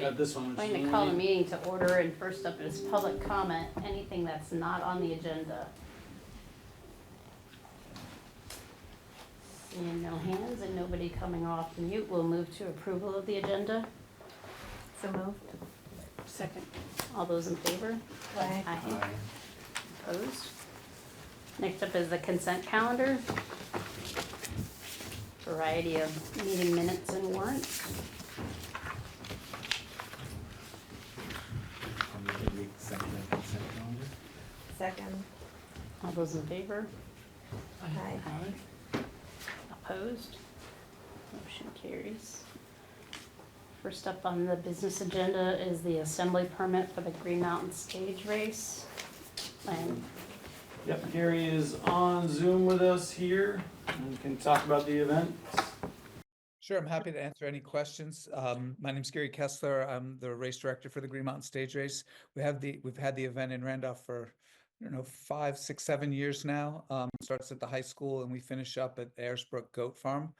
got this one. I'm going to call the meeting to order, and first up is public comment, anything that's not on the agenda. Seeing no hands and nobody coming off mute, we'll move to approval of the agenda. So moved. Second. All those in favor? Aye. Aye. Opposed? Next up is the consent calendar. Variety of meeting minutes and warrants. Second. All those in favor? Aye. Aye. Opposed? Motion carries. First up on the business agenda is the assembly permit for the Green Mountain Stage Race. And Yep, Gary is on Zoom with us here and can talk about the event. Sure, I'm happy to answer any questions. My name's Gary Kessler. I'm the race director for the Green Mountain Stage Race. We've had the event in Randolph for, 5, 6, 7 years now. Starts at the high school and we finish up at Ayresbrook Goat Farm.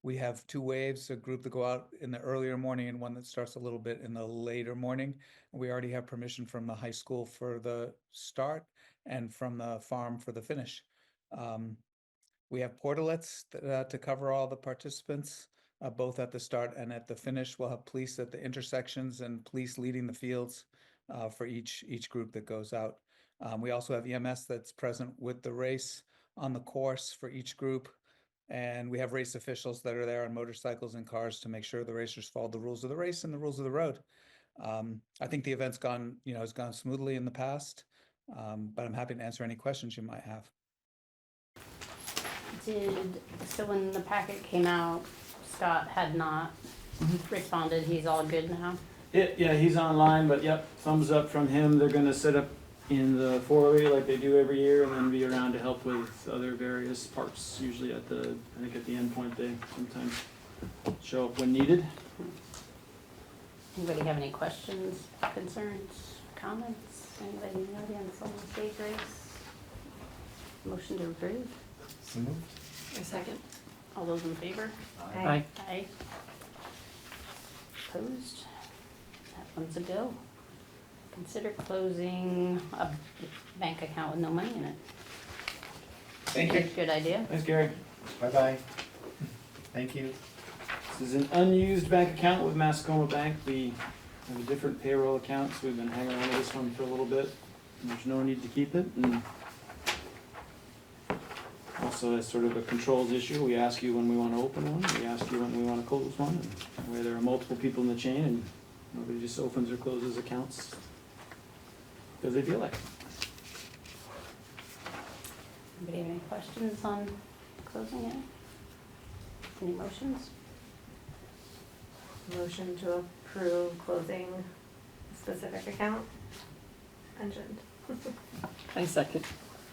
We have 2 waves, a group that go out in the earlier morning and one that starts a little bit in the later morning. We already have permission from the high school for the start and from the farm for the finish. We have portalets to cover all the participants, both at the start and at the finish. We'll have police at the intersections and police leading the fields for each group that goes out. We also have EMS that's present with the race on the course for each group. And we have race officials that are there on motorcycles and cars to make sure the racers follow the rules of the race and the rules of the road. I think the event's has gone smoothly in the past, but I'm happy to answer any questions you might have. so when the packet came out, Scott had not responded, he's all good now? Yeah, he's online, but yep, thumbs up from him. They're gonna set up in the foyer like they do every year and then be around to help with other various parts. Usually I think at the end point, they sometimes show up when needed. Anybody have any questions, concerns, comments? Anybody in the audience on the stage race? Motion to approve? So moved. A second. All those in favor? Aye. Aye. Opposed? That one's a go. Consider closing a bank account with no money in it. Thank you. Good idea. Thanks, Gary. Bye-bye. Thank you. This is an unused bank account with Mascoma Bank. We have a different payroll account, so we've been hanging on to this one for a little bit. There's no need to keep it. And also, as sort of a controls issue, we ask you when we want to open one, we ask you when we want to close one, and where there are multiple people in the chain, and nobody just opens or closes accounts because they feel like it. Anybody have any questions on closing it? Any motions? Motion to approve closing specific account mentioned. I second.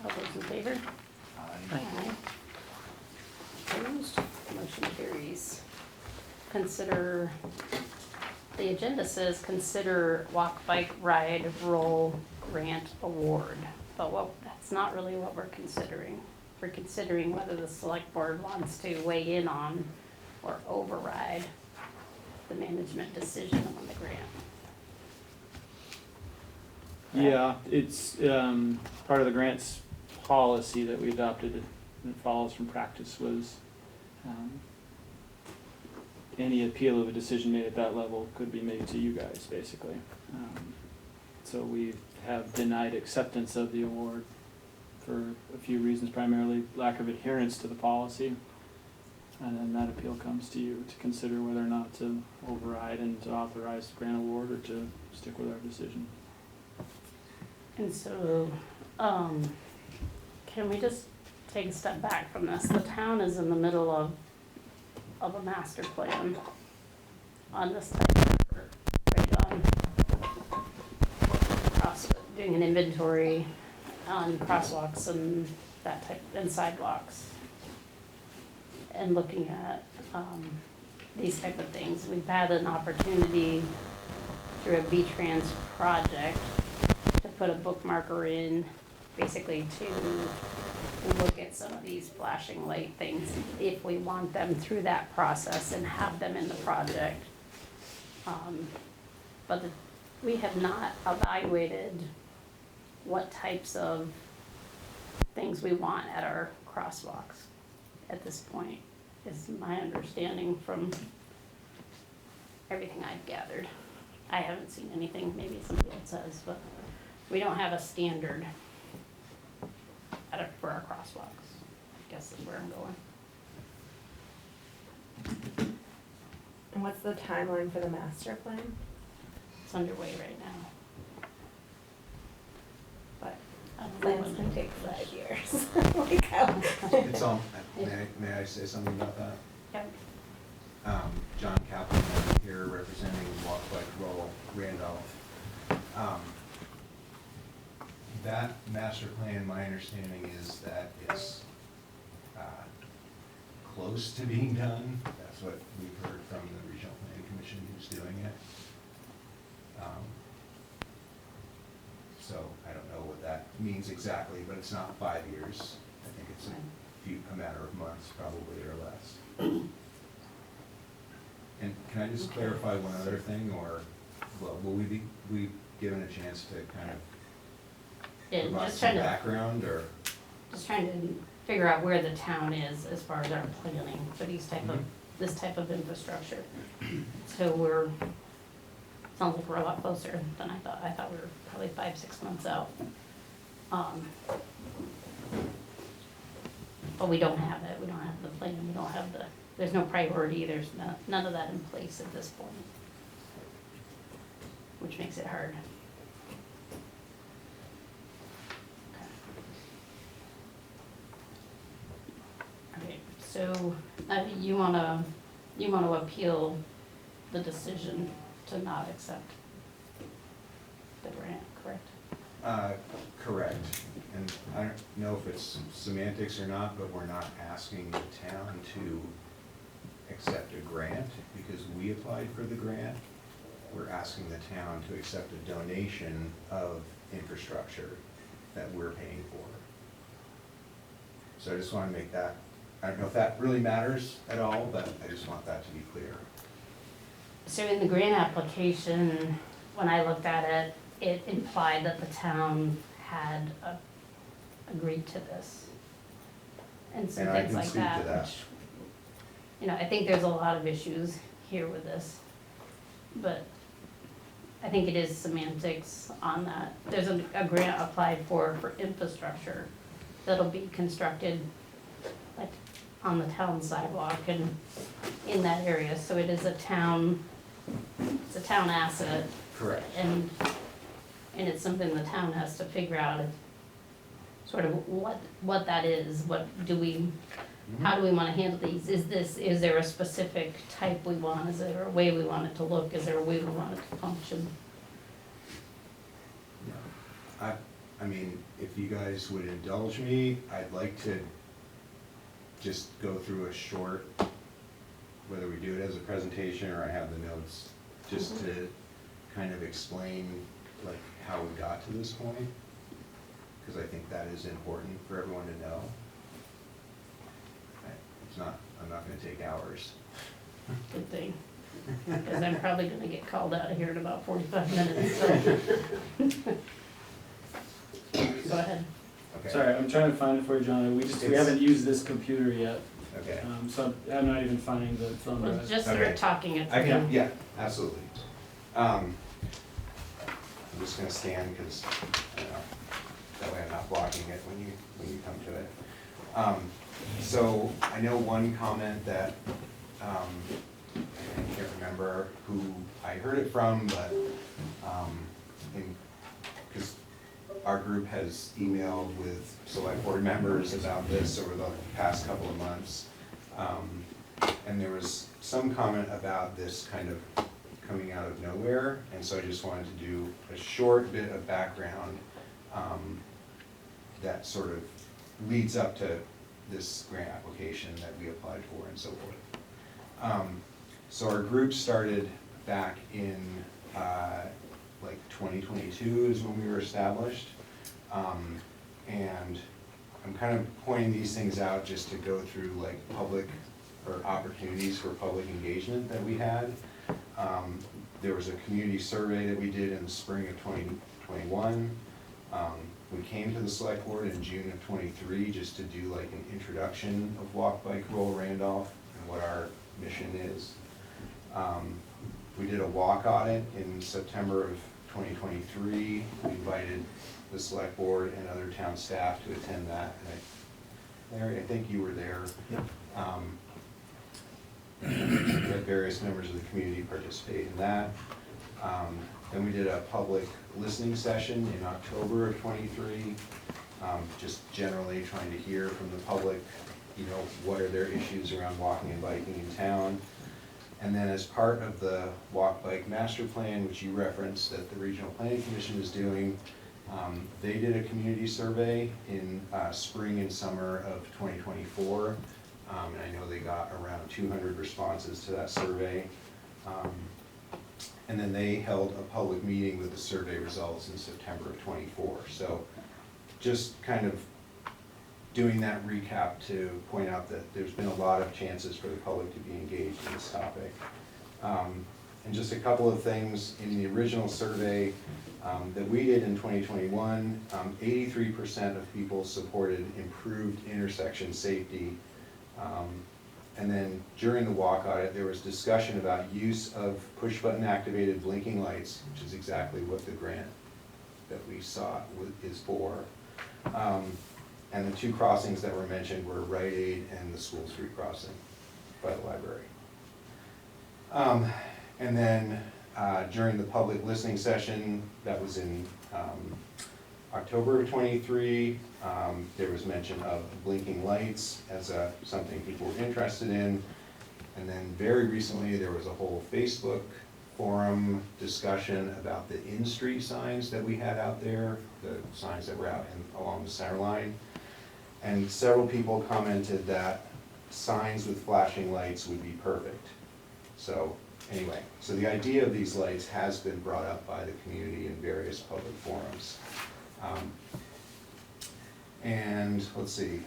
All those in favor? Aye. Opposed? Motion carries. Consider, the agenda says consider walk, bike, ride, roll grant award. But that's not really what we're considering. We're considering whether the select board wants to weigh in on or override the management decision on the grant. Yeah, it's part of the grant's policy that we adopted and it follows from practice was any appeal of a decision made at that level could be made to you guys, basically. So we have denied acceptance of the award for a few reasons, primarily lack of adherence to the policy. And then that appeal comes to you to consider whether or not to override and to authorize the grant award or to stick with our decision. And so, can we just take a step back from this? The town is in the middle of a master plan on this type of effort, right on doing an inventory on crosswalks and that type, and sidewalks. And looking at these type of things. We've had an opportunity through a V-Trans project to put a bookmarker in, basically to look at some of these flashing light things, if we want them through that process and have them in the project. But we have not evaluated what types of things we want at our crosswalks at this point, is my understanding from everything I've gathered. I haven't seen anything, maybe somebody else has, but we don't have a standard for our crosswalks, I guess is where I'm going. And what's the timeline for the master plan? It's underway right now. But I don't know Plan's when gonna it- take 5 years. Like how? It's all, may I say something about that? Yeah. John Kaplan here representing Walk Bike Roll Randolph. That master plan, my understanding is that it's close to being done. That's what we've heard from the Regional Planning Commission who's doing it. So I don't know what that means exactly, but it's not 5 years. I think it's a matter of months probably or less. And can I just clarify one other thing, or, well, will we be given a chance to kind of Yeah, provide just some trying to, background, or? just trying to figure out where the town is as far as our planning for these type of, Mhm. this type of infrastructure. So we're, sounds like we're a lot closer than I thought. I thought we were probably 5, 6 months out. But we don't have it, we don't have the plan, we don't have the, there's no priority, there's none of that in place at this point. Which makes it hard. Okay, so, you wanna appeal the decision to not accept the grant, correct? Correct. And I don't know if it's semantics or not, but we're not asking the town to accept a grant because we applied for the grant. We're asking the town to accept a donation of infrastructure that we're paying for. So I just want to make that, I don't know if that really matters at all, but I just want that to be clear. So in the grant application, when I looked at it, it implied that the town had agreed to this. And some And I things can like speak to that, that. which, you know, I think there's a lot of issues here with this. But I think it is semantics on that. There's a grant applied for infrastructure that'll be constructed like on the town sidewalk and in that area, so it is a town, it's a town asset. Correct. And it's something the town has to figure out, sort of what that is, what do we, how do we wanna handle these? Is there a specific type we want, is there a way we want it to look, is there a way we want it to function? I mean, if you guys would indulge me, I'd like to just go through a short, whether we do it as a presentation or I have the notes, just to kind of explain like how we got to this point, because I think that is important for everyone to know. It's not, I'm not gonna take hours. Good thing, because I'm probably gonna get called out of here in about 45 minutes, so. Go ahead. Okay. Sorry, I'm trying to find it for you, John. We haven't used this computer yet, Okay. so I'm not even finding the thumb Well, drive. just Okay. start talking it I through. can, yeah, absolutely. I'm just gonna stand because, that way I'm not blocking it when you come to it. So I know one comment that, I can't remember who I heard it from, but, because our group has emailed with select board members about this over the past couple of months. And there was some comment about this kind of coming out of nowhere, and so I just wanted to do a short bit of background that sort of leads up to this grant application that we applied for and so forth. So our group started back in like 2022 is when we were established. And I'm kind of pointing these things out just to go through like public or opportunities for public engagement that we had. There was a community survey that we did in the spring of 2021. We came to the select board in June of '23 just to do like an introduction of Walk, Bike, Roll Randolph and what our mission is. We did a walk audit in September of 2023. We invited the select board and other town staff to attend that. And Larry, I think you were there. Yep. We had various members of the community participate in that. Then we did a public listening session in October of '23, just generally trying to hear from the public, what are their issues around walking and biking in town. And then as part of the Walk Bike Master Plan, which you referenced that the Regional Planning Commission is doing, they did a community survey in spring and summer of 2024. And I know they got around 200 responses to that survey. And then they held a public meeting with the survey results in September of '24. So just kind of doing that recap to point out that there's been a lot of chances for the public to be engaged in this topic. And just a couple of things in the original survey that we did in 2021, 83% of people supported improved intersection safety. And then during the walk audit, there was discussion about use of push-button activated blinking lights, which is exactly what the grant that we saw is for. And the two crossings that were mentioned were Rite Aid and the School Street crossing by the library. And then during the public listening session, that was in October of '23, there was mention of blinking lights as something people were interested in. And then very recently, there was a whole Facebook forum discussion about the in-street signs that we had out there, the signs that were out along the center line. And several people commented that signs with flashing lights would be perfect. So anyway, so the idea of these lights has been brought up by the community in various public forums. And let's see,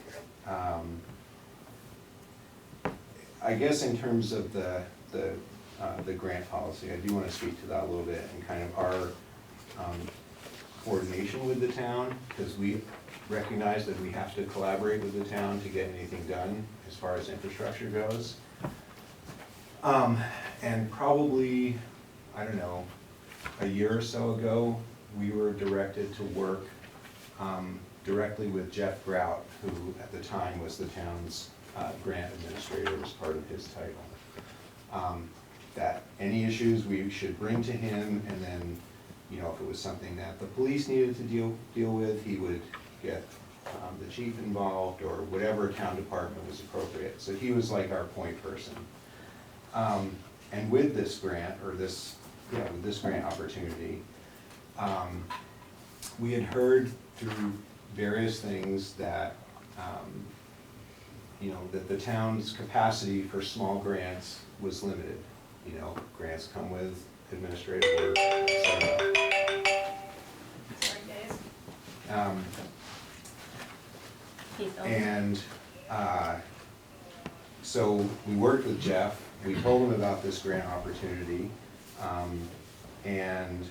I guess in terms of the grant policy, I do want to speak to that a little bit and kind of our coordination with the town, because we recognize that we have to collaborate with the town to get anything done as far as infrastructure goes. And probably, I don't know, a year or so ago, we were directed to work directly with Jeff Grout, who at the time was the town's grant administrator as part of his title. That any issues we should bring to him, and then, if it was something that the police needed to deal with, he would get the chief involved or whatever town department was appropriate. So he was like our point person. And with this grant, or with this grant opportunity, we had heard through various things that, that the town's capacity for small grants was limited. Grants come with administrative work, etc. Sorry, guys. Keep going. And so we worked with Jeff, we told him about this grant opportunity, and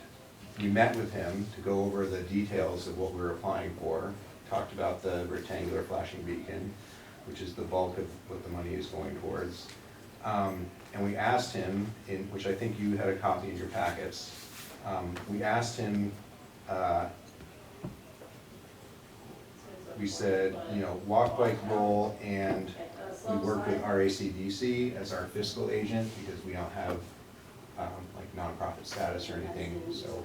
we met with him to go over the details of what we were applying for, talked about the rectangular flashing beacon, which is the bulk of what the money is going towards. And we asked him, which I think you had a copy in your packets, we asked him, we said, walk, bike, roll, and we work with RACDC as our fiscal agent because we don't have like nonprofit status or anything, so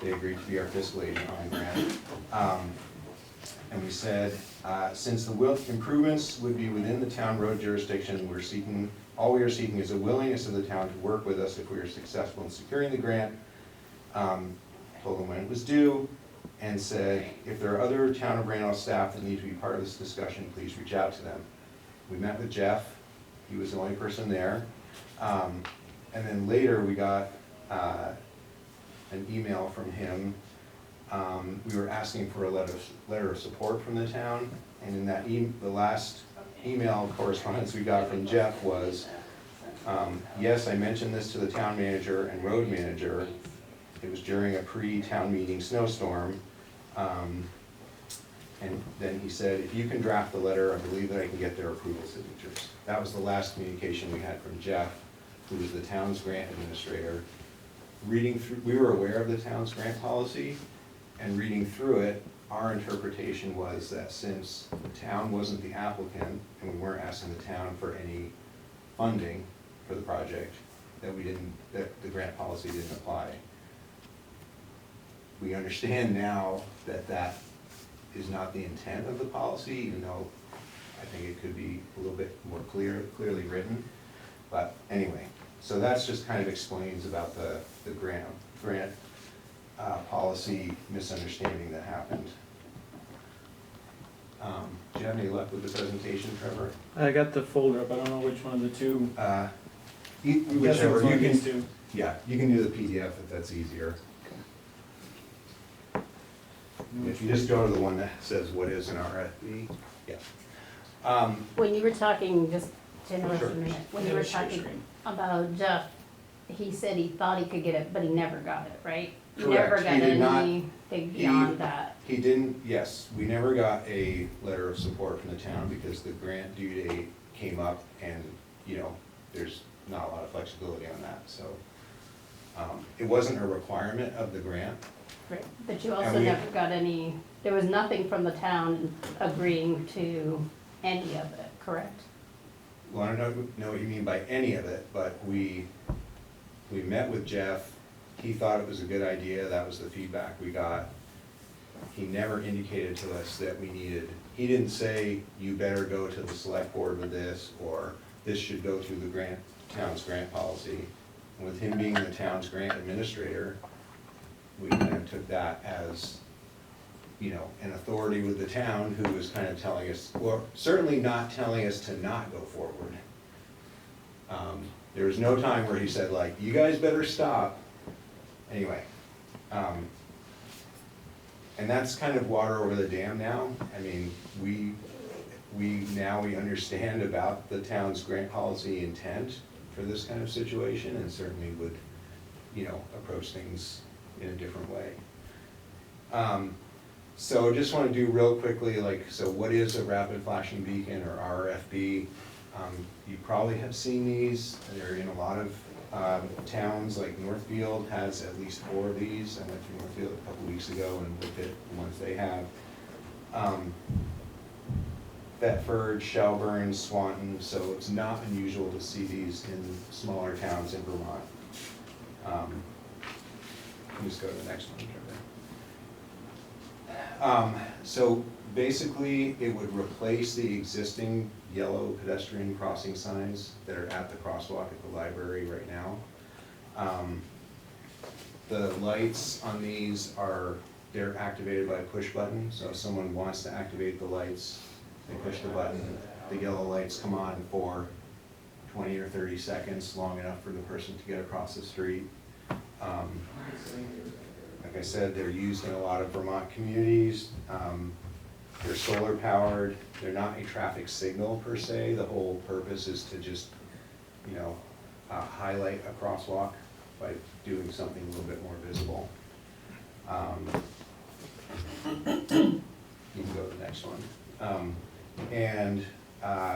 they agreed to be our fiscal agent on the grant. And we said, since the improvements would be within the town road jurisdiction, all we are seeking is a willingness of the town to work with us if we are successful in securing the grant. Told them when it was due, and said, if there are other town of Randolph staff that need to be part of this discussion, please reach out to them. We met with Jeff, he was the only person there. And then later we got an email from him. We were asking for a letter of support from the town, and in that the last email correspondence we got from Jeff was, Yes, I mentioned this to the town manager and road manager. It was during a pre-town meeting snowstorm. And then he said, if you can draft the letter, I believe that I can get their approval signatures. That was the last communication we had from Jeff, who was the town's grant administrator. Reading through, we were aware of the town's grant policy, and reading through it, our interpretation was that since the town wasn't the applicant, and we weren't asking the town for any funding for the project, that the grant policy didn't apply. We understand now that that is not the intent of the policy, even though I think it could be a little bit more clearly written. But anyway, so that's just kind of explains about the grant policy misunderstanding that happened. Do you have any luck with the presentation, Trevor? I got the folder up, I don't know which one of the two. I'm guessing Whichever it's one one of of these these two. Yeah, you can do the PDF if that's easier. If you just go to the one that says what is an RFP, yeah. When you were talking, just to interrupt Sure. a minute, when you Yeah, were share talking screen. about Jeff, he said he thought he could get it, but he never got it, right? He Correct. never got He did not- anything beyond that. He didn't, yes, we never got a letter of support from the town because the grant due date came up and, you know, there's not a lot of flexibility on that, so. It wasn't a requirement of the grant. Right, but you And also we- never got any, there was nothing from the town agreeing to any of it, correct? Well, I don't know what you mean by any of it, but we met with Jeff. He thought it was a good idea, that was the feedback we got. He never indicated to us that we needed, he didn't say, you better go to the select board with this, or this should go through the town's grant policy. And with him being the town's grant administrator, we kind of took that as, you know, an authority with the town who was kind of telling us, or certainly not telling us to not go forward. There was no time where he said like, you guys better stop. Anyway, and that's kind of water over the dam now. I mean, we understand about the town's grant policy intent for this kind of situation, and certainly would, you know, approach things in a different way. So just want to do real quickly, like, so what is a rapid flashing beacon, or RFB? You probably have seen these. They're in a lot of towns, like Northfield has at least 4 of these. I went to Northfield a couple weeks ago and looked at the ones they have. Thetford, Shelburne, Swanton, so it's not unusual to see these in smaller towns in Vermont. Just go to the next one, Trevor. So basically, it would replace the existing yellow pedestrian crossing signs that are at the crosswalk at the library right now. The lights on these they're activated by a push button, so if someone wants to activate the lights, they push the button, the yellow lights come on for 20 or 30 seconds, long enough for the person to get across the street. Like I said, they're used in a lot of Vermont communities. They're solar powered. They're not a traffic signal per se. The whole purpose is to just, you know, highlight a crosswalk by doing something a little bit more visible. You can go to the next one.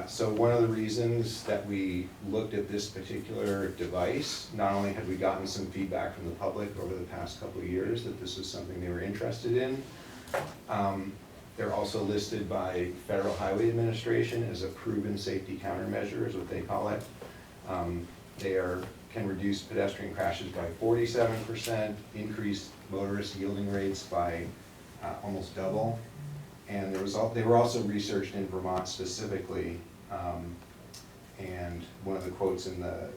So one of the reasons that we looked at this particular device, not only had we gotten some feedback from the public over the past couple of years that this was something they were interested in, they're also listed by Federal Highway Administration as a proven safety countermeasure, is what they call it. They can reduce pedestrian crashes by 47%, increase motorist yielding rates by almost double. And they were also researched in Vermont specifically, and one of the quotes in the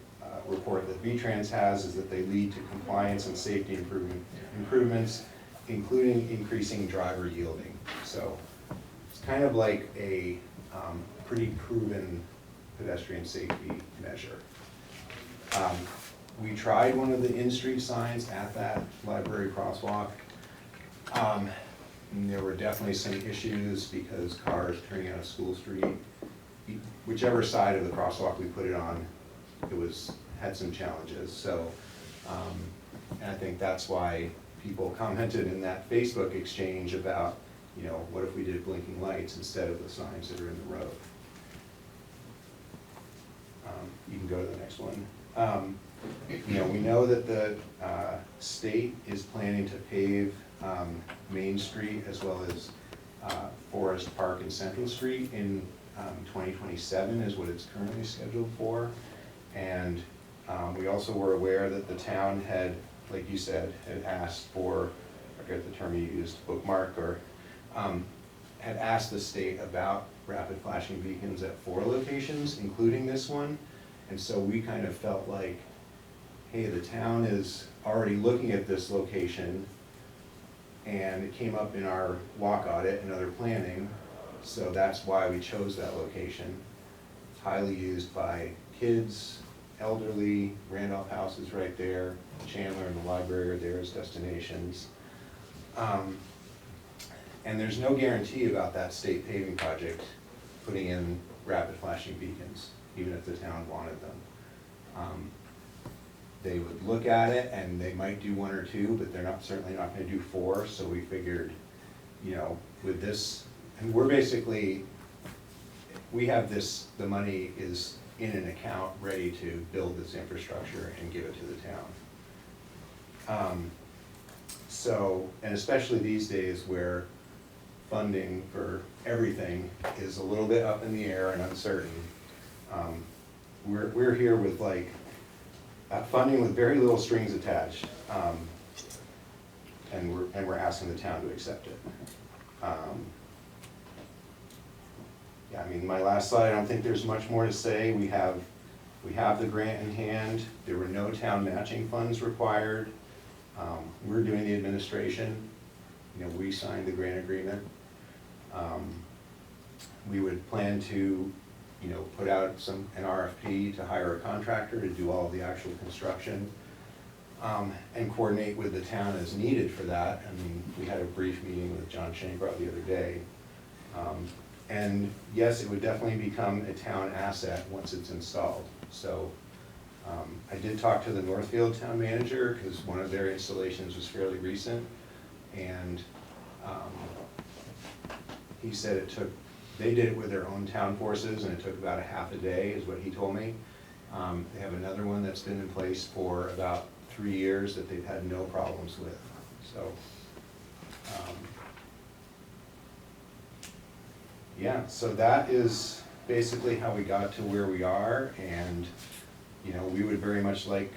report that V-Trans has is that they lead to compliance and safety improvements, including increasing driver yielding. So it's kind of like a pretty proven pedestrian safety measure. We tried one of the in-street signs at that library crosswalk. And there were definitely some issues because cars turning out of School Street, whichever side of the crosswalk we put it on, had some challenges, so, and I think that's why people commented in that Facebook exchange about, you know, what if we did blinking lights instead of the signs that are in the road? You can go to the next one. You know, we know that the state is planning to pave Main Street as well as Forest Park and Central Street in 2027 is what it's currently scheduled for. And we also were aware that the town had, like you said, had asked for, I forget the term you used, bookmark, or had asked the state about rapid flashing beacons at 4 locations, including this one. And so we kind of felt like, hey, the town is already looking at this location, and it came up in our walk audit and other planning, so that's why we chose that location. It's highly used by kids, elderly. Randolph House is right there, Chandler and the library are there as destinations. And there's no guarantee about that state paving project putting in rapid flashing beacons, even if the town wanted them. They would look at it and they might do 1 or 2, but they're certainly not gonna do 4, so we figured, you know, with this, and we're basically, we have this, the money is in an account ready to build this infrastructure and give it to the town. So, and especially these days where funding for everything is a little bit up in the air and uncertain, we're here with like funding with very little strings attached, and we're asking the town to accept it. Yeah, I mean, my last slide, I don't think there's much more to say. We have the grant in hand. There were no town matching funds required. We're doing the administration. You know, we signed the grant agreement. We would plan to, you know, put out an RFP to hire a contractor to do all of the actual construction, and coordinate with the town as needed for that. I mean, we had a brief meeting with John Shankrow the other day. And yes, it would definitely become a town asset once it's installed. So I did talk to the Northfield town manager because one of their installations was fairly recent, and he said they did it with their own town forces and it took about a half a day is what he told me. They have another one that's been in place for about 3 years that they've had no problems with. So yeah, so that is basically how we got to where we are, and you know, we would very much like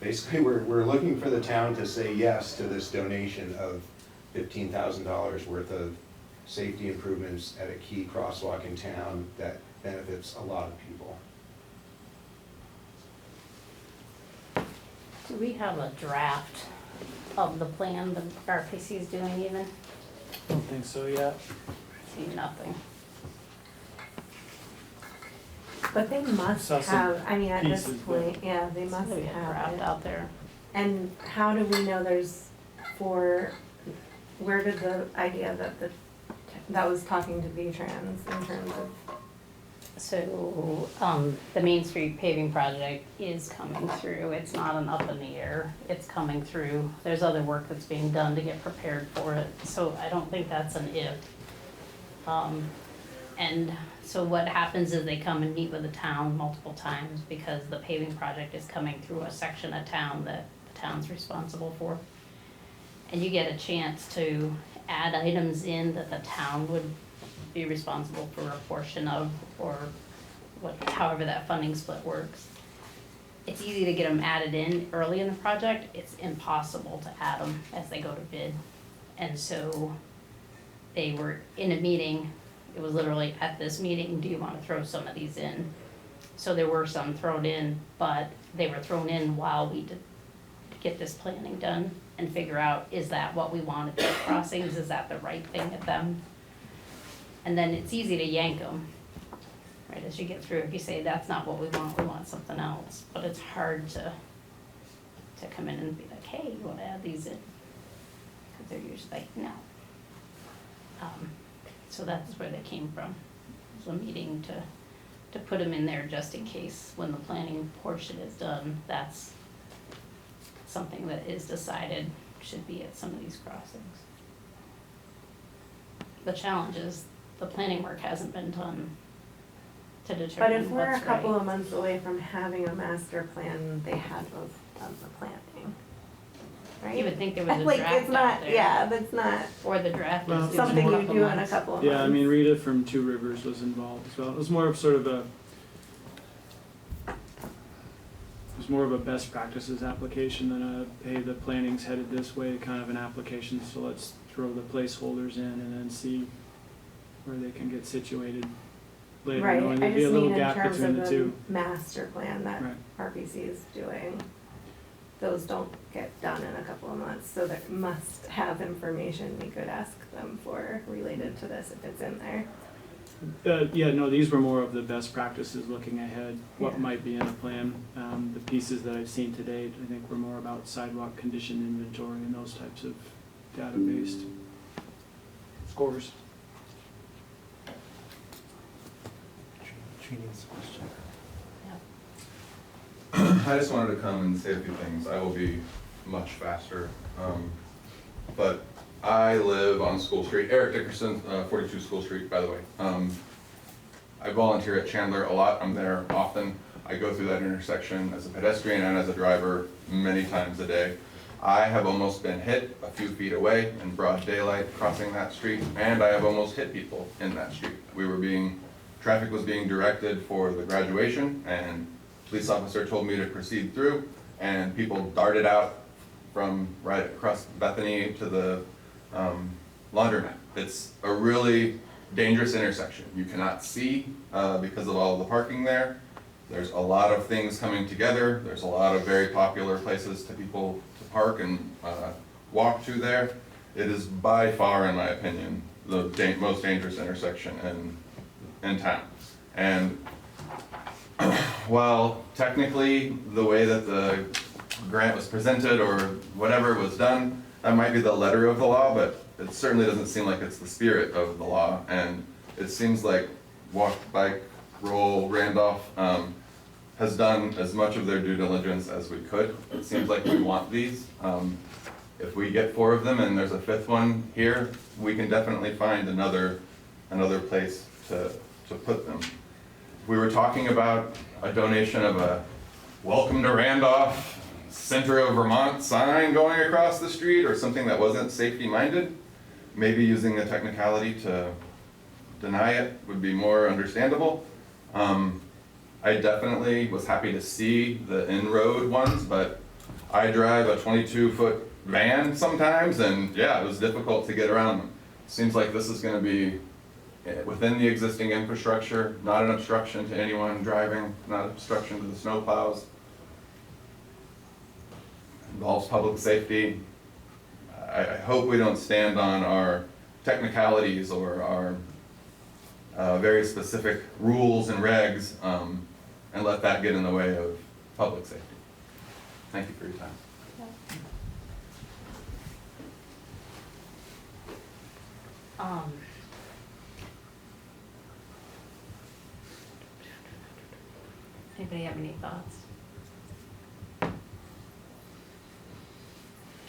basically we're looking for the town to say yes to this donation of $15,000 worth of safety improvements at a key crosswalk in town that benefits a lot of people. Do we have a draft of the plan the RPC is doing even? I don't think so yet. See nothing. But they must Saw some have, I mean, at this pieces, but- point, yeah, they must Maybe a draft have it. out there. And how do we know where did the idea that was talking to V-Trans in terms of, So, the Main Street paving project is coming through. It's not an up in the air. It's coming through. There's other work that's being done to get prepared for it. So I don't think that's an if. And so what happens is they come and meet with the town multiple times because the paving project is coming through a section of town that the town's responsible for. And you get a chance to add items in that the town would be responsible for a portion of, or however that funding split works. It's easy to get them added in early in the project. It's impossible to add them as they go to bid. And so they were in a meeting. It was literally at this meeting, do you want to throw some of these in? So there were some thrown in, but they were thrown in while we did get this planning done and figure out, is that what we want at these crossings? Is that the right thing at them? And then it's easy to yank them, right, as you get through. If you say, that's not what we want something else. But it's hard to come in and be like, hey, you wanna add these in? Because they're usually like, no. So that's where they came from. It was a meeting to to put them in there just in case when the planning portion is done, that's something that is decided should be at some of these crossings. The challenge is the planning work hasn't been done to But determine if we're a what's couple right. of months away from having a master plan, they had to have done the planning, right? You would think there was a Like, draft it's not, out there. yeah, that's not Or the draft Well, is due something in a you couple do in a months. couple of months. Yeah, I mean, Rita from Two Rivers was involved as well. It was more of sort of a, it was more of a best practices application than a, hey, the planning's headed this way, kind of an application, so let's throw the placeholders in and then see where they can get situated later, Right, knowing I there'd be a just little mean in gap terms between of the the two. master plan that Right. RPC is doing. Those don't get done in a couple of months, so there must have information we could ask them for related to this if it's in there. Yeah, no, these were more of the best practices looking ahead, what Yeah. might be in a plan. The pieces that I've seen to date, I think were more about sidewalk condition inventory and those types of data-based scores. Trini has a question. I just wanted to come and say a few things. I will be much faster. But I live on School Street, Eric Dickerson, 42 School Street, by the way. I volunteer at Chandler a lot. I'm there often. I go through that intersection as a pedestrian and as a driver many times a day. I have almost been hit a few feet away in broad daylight crossing that street, and I have almost hit people in that street. Traffic was being directed for the graduation, and police officer told me to proceed through, and people darted out from right across Bethany to the laundromat. It's a really dangerous intersection. You cannot see because of all the parking there. There's a lot of things coming together. There's a lot of very popular places to people to park and walk to there. It is by far, in my opinion, the most dangerous intersection in town. And while technically the way that the grant was presented or whatever was done, that might be the letter of the law, but it certainly doesn't seem like it's the spirit of the law. And it seems like Walk, Bike, Roll, Randolph has done as much of their due diligence as we could. It seems like we want these. If we get 4 of them and there's a 5th one here, we can definitely find another place to put them. We were talking about a donation of a welcome to Randolph, center of Vermont sign going across the street or something that wasn't safety minded. Maybe using a technicality to deny it would be more understandable. I definitely was happy to see the in-road ones, but I drive a 22-foot van sometimes, and yeah, it was difficult to get around them. Seems like this is gonna be within the existing infrastructure, not an obstruction to anyone driving, not an obstruction to the snowplows. Involves public safety. I hope we don't stand on our technicalities or our very specific rules and regs and let that get in the way of public safety. Thank you for your time. Anybody have any thoughts?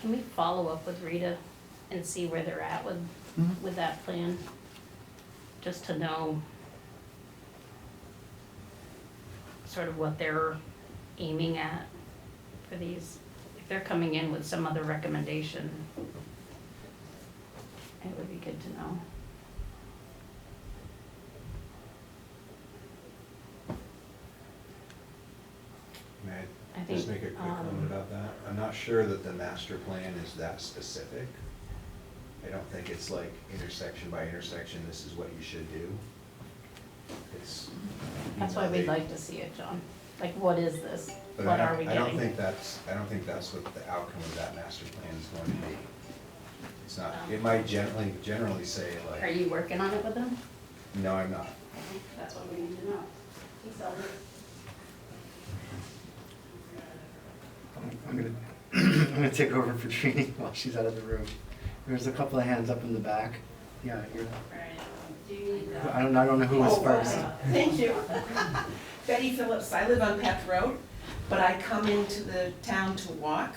Can we follow up with Rita and see where they're at with that plan? Just to know sort of what they're aiming at for these. If they're coming in with some other recommendation, it would be good to know. May I I just think, make a quick comment about that? I'm not sure that the master plan is that specific. I don't think it's like intersection by intersection, this is what you should do. It's. That's why we'd like to see it, John. Like, what is this? But What are we I don't getting? think that's what the outcome of that master plan is going to be. It's not, it might generally say Are like, you working on it with them? no, I'm not. That's what we need to know. Thanks, Elder. I'm gonna take over for Trini while she's out of the room. There's a couple of hands up in the back. Yeah, you're. Right. I don't know who was first. Thank you. Betty Phillips, I live on Peth Road, but I come into the town to walk.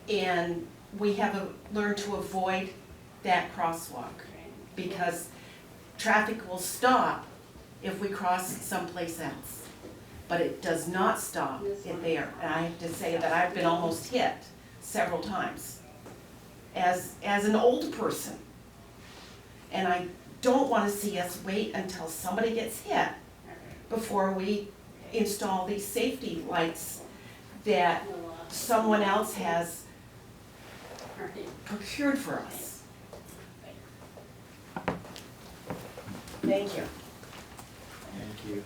And we have learned to avoid that crosswalk because traffic will stop if we cross someplace else. But it does not stop it there. And I have to say that I've been almost hit several times as an old person. And I don't want to see us wait until somebody gets hit before we install these safety lights that someone else has procured for us. Thank you. Thank you.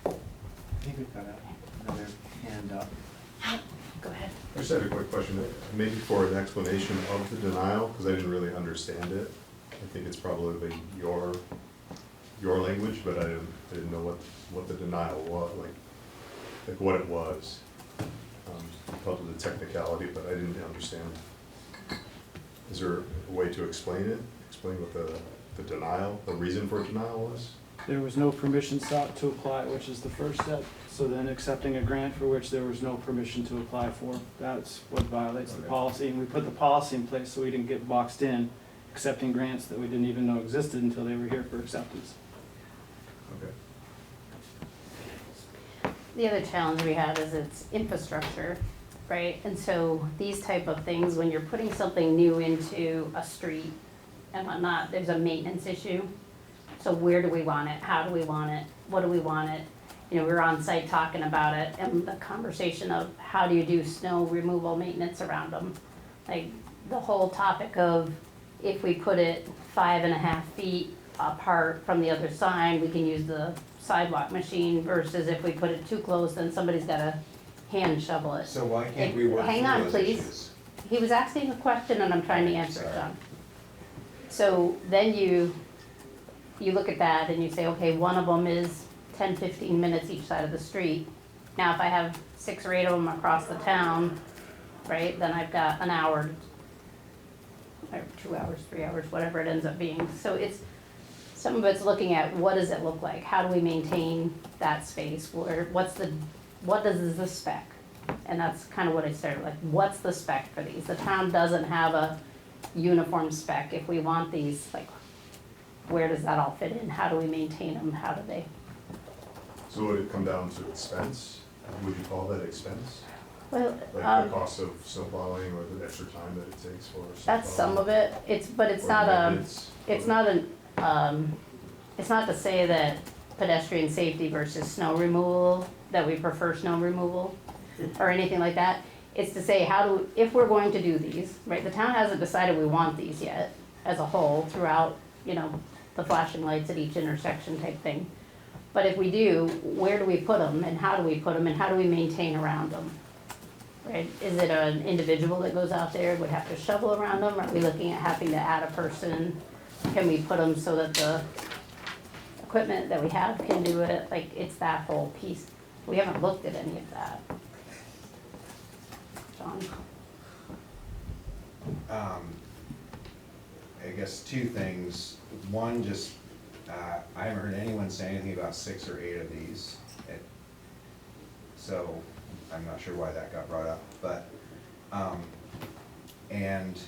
I think we've got another hand up. Go ahead. I just had a quick question, maybe for an explanation of the denial, because I didn't really understand it. I think it's probably your language, but I didn't know what the denial was, like what it was. Probably the technicality, but I didn't understand. Is there a way to explain it? Explain what the denial, the reason for denial was? There was no permission sought to apply, which is the first step. So then accepting a grant for which there was no permission to apply for, that's what violates the Okay. policy. And we put the policy in place so we didn't get boxed in accepting grants that we didn't even know existed until they were here for acceptance. Okay. The other challenge we have is it's infrastructure, right? And so these type of things, when you're putting something new into a street and whatnot, there's a maintenance issue. So where do we want it? How do we want it? What do we want it? You know, we were on site talking about it and the conversation of how do you do snow removal maintenance around them? Like the whole topic of if we put it 5.5 feet apart from the other sign, we can use the sidewalk machine versus if we put it too close, then somebody's gotta hand shovel it. So why can't we work Hang through on, those please. issues? He was asking a question and I'm trying to answer it, Sorry. John. So then you look at that and you say, okay, one of them is 10, 15 minutes each side of the street. Now, if I have 6 or 8 of them across the town, right, then I've got an hour, or 2 hours, 3 hours, whatever it ends up being. So some of it's looking at what does it look like? How do we maintain that space? What is the spec? And that's kind of what I started, like, what's the spec for these? The town doesn't have a uniform spec. If we want these, like, where does that all fit in? How do we maintain them? How do they? So would it come down to expense? Would you call that expense? Well, Like the cost of snow plowing or the extra time that it takes for? that's some of it. But it's not it's not to say that pedestrian safety versus snow removal, that we prefer snow removal or anything like that. It's to say if we're going to do these, right, the town hasn't decided we want these yet as a whole throughout, you know, the flashing lights at each intersection type thing. But if we do, where do we put them and how do we put them and how do we maintain around them? Right, is it an individual that goes out there, would have to shovel around them? Are we looking at having to add a person? Can we put them so that the equipment that we have can do it? Like, it's that whole piece. We haven't looked at any of that. John? I guess 2 things. One, just, I haven't heard anyone say anything about 6 or 8 of these. So I'm not sure why that got brought up, but, and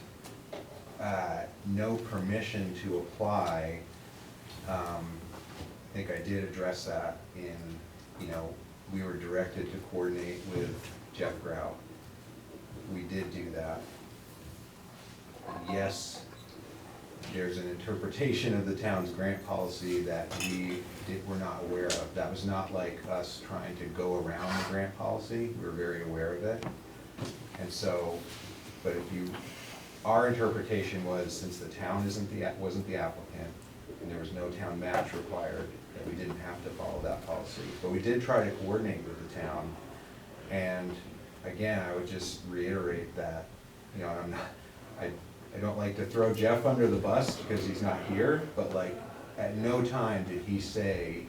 no permission to apply. I think I did address that in, you know, we were directed to coordinate with Jeff Grau. We did do that. Yes, there's an interpretation of the town's grant policy that we're not aware of. That was not like us trying to go around the grant policy. We were very aware of it. And so, but our interpretation was, since the town wasn't the applicant, and there was no town match required, that we didn't have to follow that policy. But we did try to coordinate with the town. And again, I would just reiterate that, you know, I don't like to throw Jeff under the bus because he's not here, but like, at no time did he say,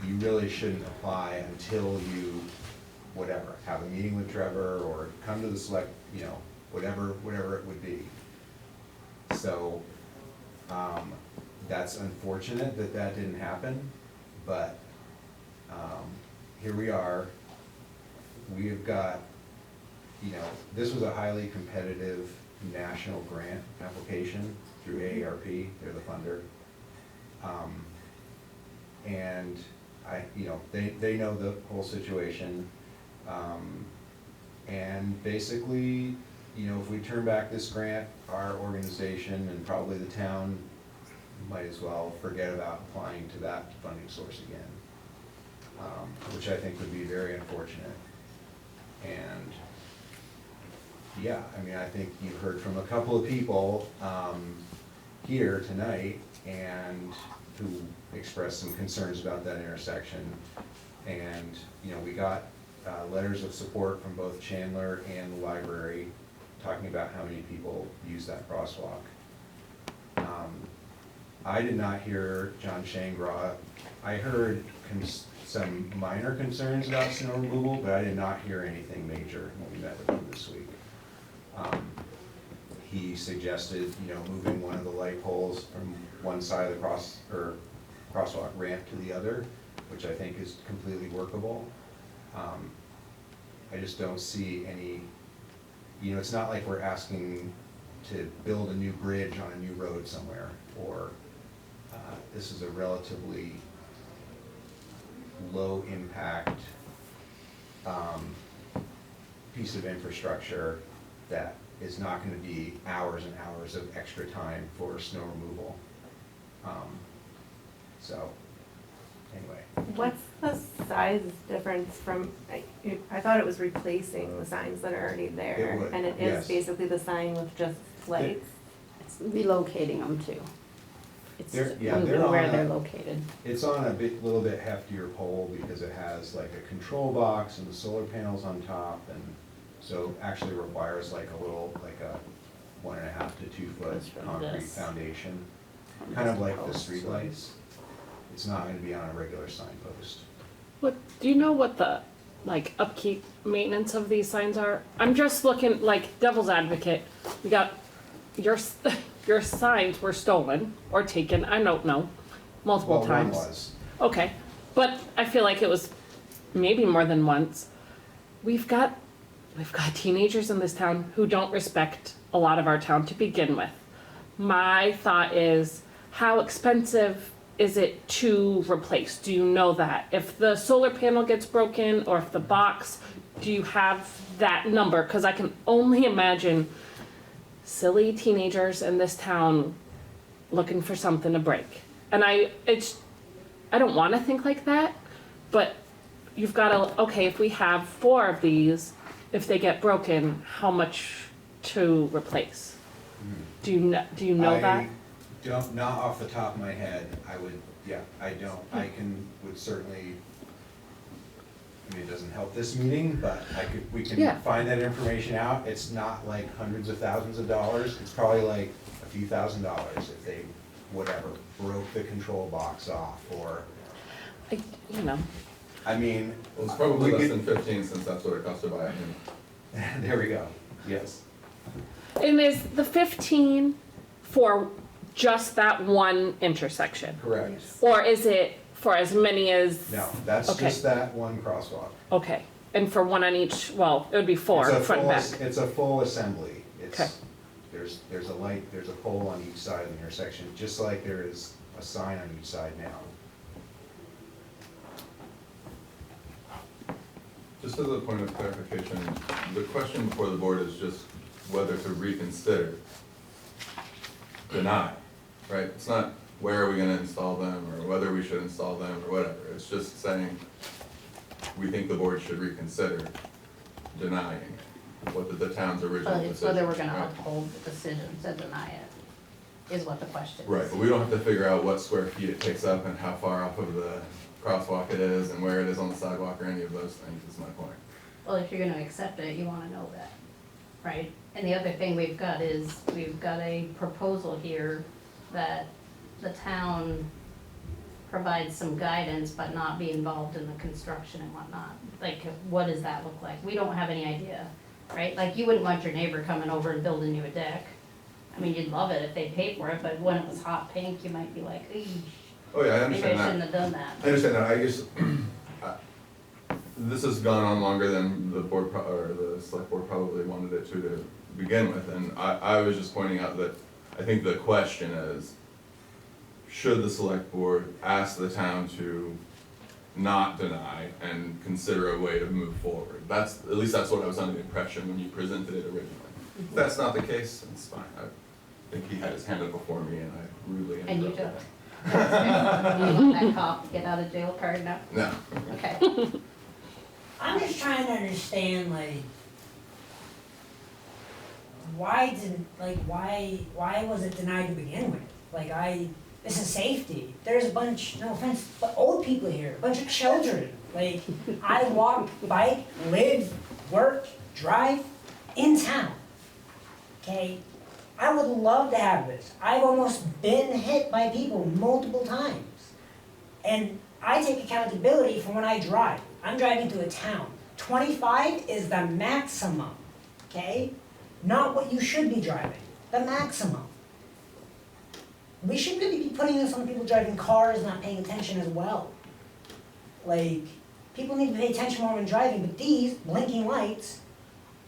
you really shouldn't apply until you, whatever, have a meeting with Trevor or come to the select, you know, whatever it would be. So, that's unfortunate that that didn't happen, but, here we are. We have got, you know, this was a highly competitive national grant application through AARP, they're the funder. And you know, they know the whole situation. And basically, you know, if we turn back this grant, our organization and probably the town might as well forget about applying to that funding source again. Which I think would be very unfortunate. And yeah, I mean, I think you've heard from a couple of people here tonight and who expressed some concerns about that intersection. And, you know, we got letters of support from both Chandler and the library talking about how many people use that crosswalk. I did not hear John Shangra. I heard some minor concerns about snow removal, but I did not hear anything major when we met with him this week. He suggested, you know, moving one of the light poles from one side of the crosswalk ramp to the other, which I think is completely workable. I just don't see any, you know, it's not like we're asking to build a new bridge on a new road somewhere, or this is a relatively low impact piece of infrastructure that is not going to be hours and hours of extra time for snow removal. So, anyway. What's the size difference from, I thought it was replacing the signs that are already there. It would, And it yes. is basically the sign with just lights. It's relocating them too. It's They're moving on where they're a- located. It's on a little bit heftier pole because it has like a control box and the solar panels on top, and so actually requires like a little, like a 1.5 to 2 foot Goes from concrete this. foundation. From Kind this of like the post. streetlights. It's not gonna be on a regular signpost. What, do you know what the, like, upkeep maintenance of these signs are? I'm just looking, like, devil's advocate, we got, your signs were stolen or taken, I don't know, multiple Well, times. one was. Okay, but I feel like it was maybe more than once. We've got teenagers in this town who don't respect a lot of our town to begin with. My thought is, how expensive is it to replace? Do you know that? If the solar panel gets broken or if the box, do you have that number? Cause I can only imagine silly teenagers in this town looking for something to break. And I don't wanna think like that, but you've gotta, okay, if we have 4 of these, if they get broken, how much to replace? Do you know that? I don't, not off the top of my head, I would, yeah, I don't, would certainly, I mean, it doesn't help this meeting, but we Yeah. can find that information out. It's not like hundreds of thousands of dollars, it's probably like a few $1,000s if they, whatever, broke the control box off, or, I mean. Well, it's probably we less could- than 15 since that's what it cost to buy it. There we go, yes. And is the 15 for just that one intersection? Correct. Or is it for as many as? No, that's Okay. just that one crosswalk. Okay, and for one on each, well, it would be 4, It's a front and full- back. It's a full assembly. Okay. There's a light, there's a pole on each side of the intersection, just like there is a sign on each side now. Just as a point of clarification, the question before the board is just whether to reconsider, deny, right? It's not where are we gonna install them, or whether we should install them, or whatever. It's just saying, we think the board should reconsider denying what the town's original But decision. it's whether we're gonna right? uphold the decision to deny it, is what the question is. Right, but we don't have to figure out what square feet it takes up and how far off of the crosswalk it is and where it is on the sidewalk or any of those things, is my point. Well, if you're gonna accept it, you wanna know that, right? And the other thing we've got is, we've got a proposal here that the town provide some guidance, but not be involved in the construction and whatnot. Like, what does that look like? We don't have any idea, right? Like, you wouldn't want your neighbor coming over and building you a deck. I mean, you'd love it if they paid for it, but when it was hot pink, you might be like, eesh, Oh, yeah, I maybe I understand that. shouldn't have done that. I understand that, I guess, this has gone on longer than the board, or the select board probably wanted it to begin with, and I was just pointing out that I think the question is, should the select board ask the town to not deny and consider a way to move forward? That's, at least that's what I was under the impression when you presented it originally. If that's not the case, it's fine, I think he had his hand up before me and I rudely And you interrupted took. him. You want that cop to get out of jail card now? No. Okay. I'm just trying to understand, like, why was it denied to begin with? Like, this is safety. There's a bunch, no offense, but old people here, a bunch of children. Like, I walk, bike, live, work, drive in town. Okay? I would love to have this. I've almost been hit by people multiple times. And I take accountability for when I drive. I'm driving through a town. 25 is the maximum, okay? Not what you should be driving, the maximum. We should really be putting this on people driving cars, not paying attention as well. Like, people need to pay attention more when driving, but these blinking lights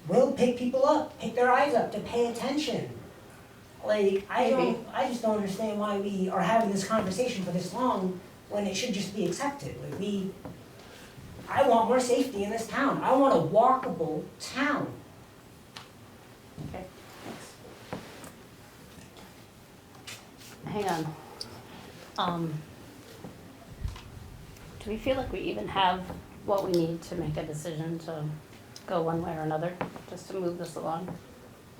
will pick people up, pick their eyes up to pay attention. Like, I just don't understand why we are having this conversation for this long when it should just be accepted. Like, I want more safety in this town. I want a walkable town. Okay, thanks. Hang on. Do we feel like we even have what we need to make a decision to go one way or another, just to move this along?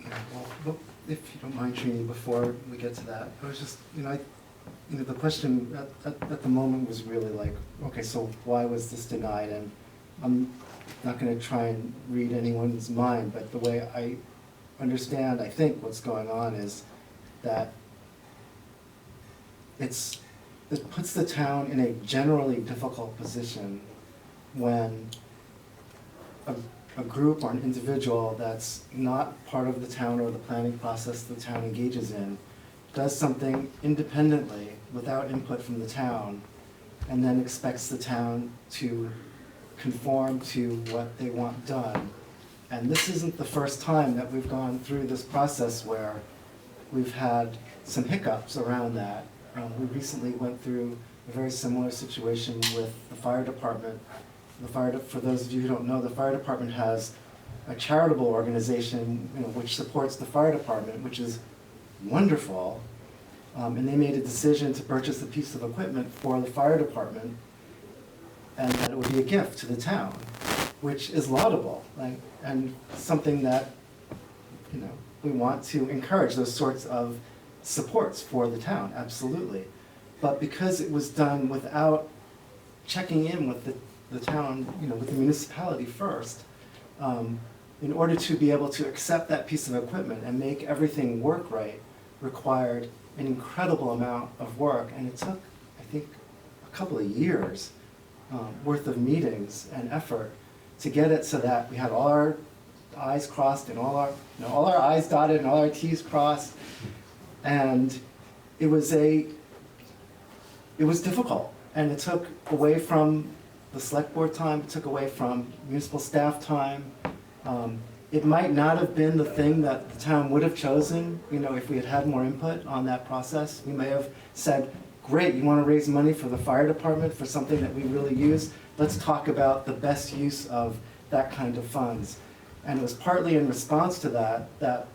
Yeah, well, if you don't mind, Trini, before we get to that, I was just, the question at the moment was really like, okay, so why was this denied? And I'm not gonna try and read anyone's mind, but the way I understand, I think what's going on is that it puts the town in a generally difficult position when a group or an individual that's not part of the town or the planning process the town engages in does something independently without input from the town and then expects the town to conform to what they want done. And this isn't the first time that we've gone through this process where we've had some hiccups around that. We recently went through a very similar situation with the fire department. For those of you who don't know, the fire department has a charitable organization, which supports the fire department, which is wonderful. And they made a decision to purchase a piece of equipment for the fire department, and that it would be a gift to the town, which is laudable, and something that we want to encourage those sorts of supports for the town, absolutely. But because it was done without checking in with the town, with the municipality first, in order to be able to accept that piece of equipment and make everything work right, required an incredible amount of work, and it took, I think, a couple of years worth of meetings and effort to get it so that we had all our I's crossed and all our I's dotted and all our T's crossed, and it was difficult, and it took away from the select board time, it took away from municipal staff time. It might not have been the thing that the town would have chosen, if we had had more input on that process. We may have said, great, you want to raise money for the fire department for something that we really use? Let's talk about the best use of that kind of funds. And it was partly in response to that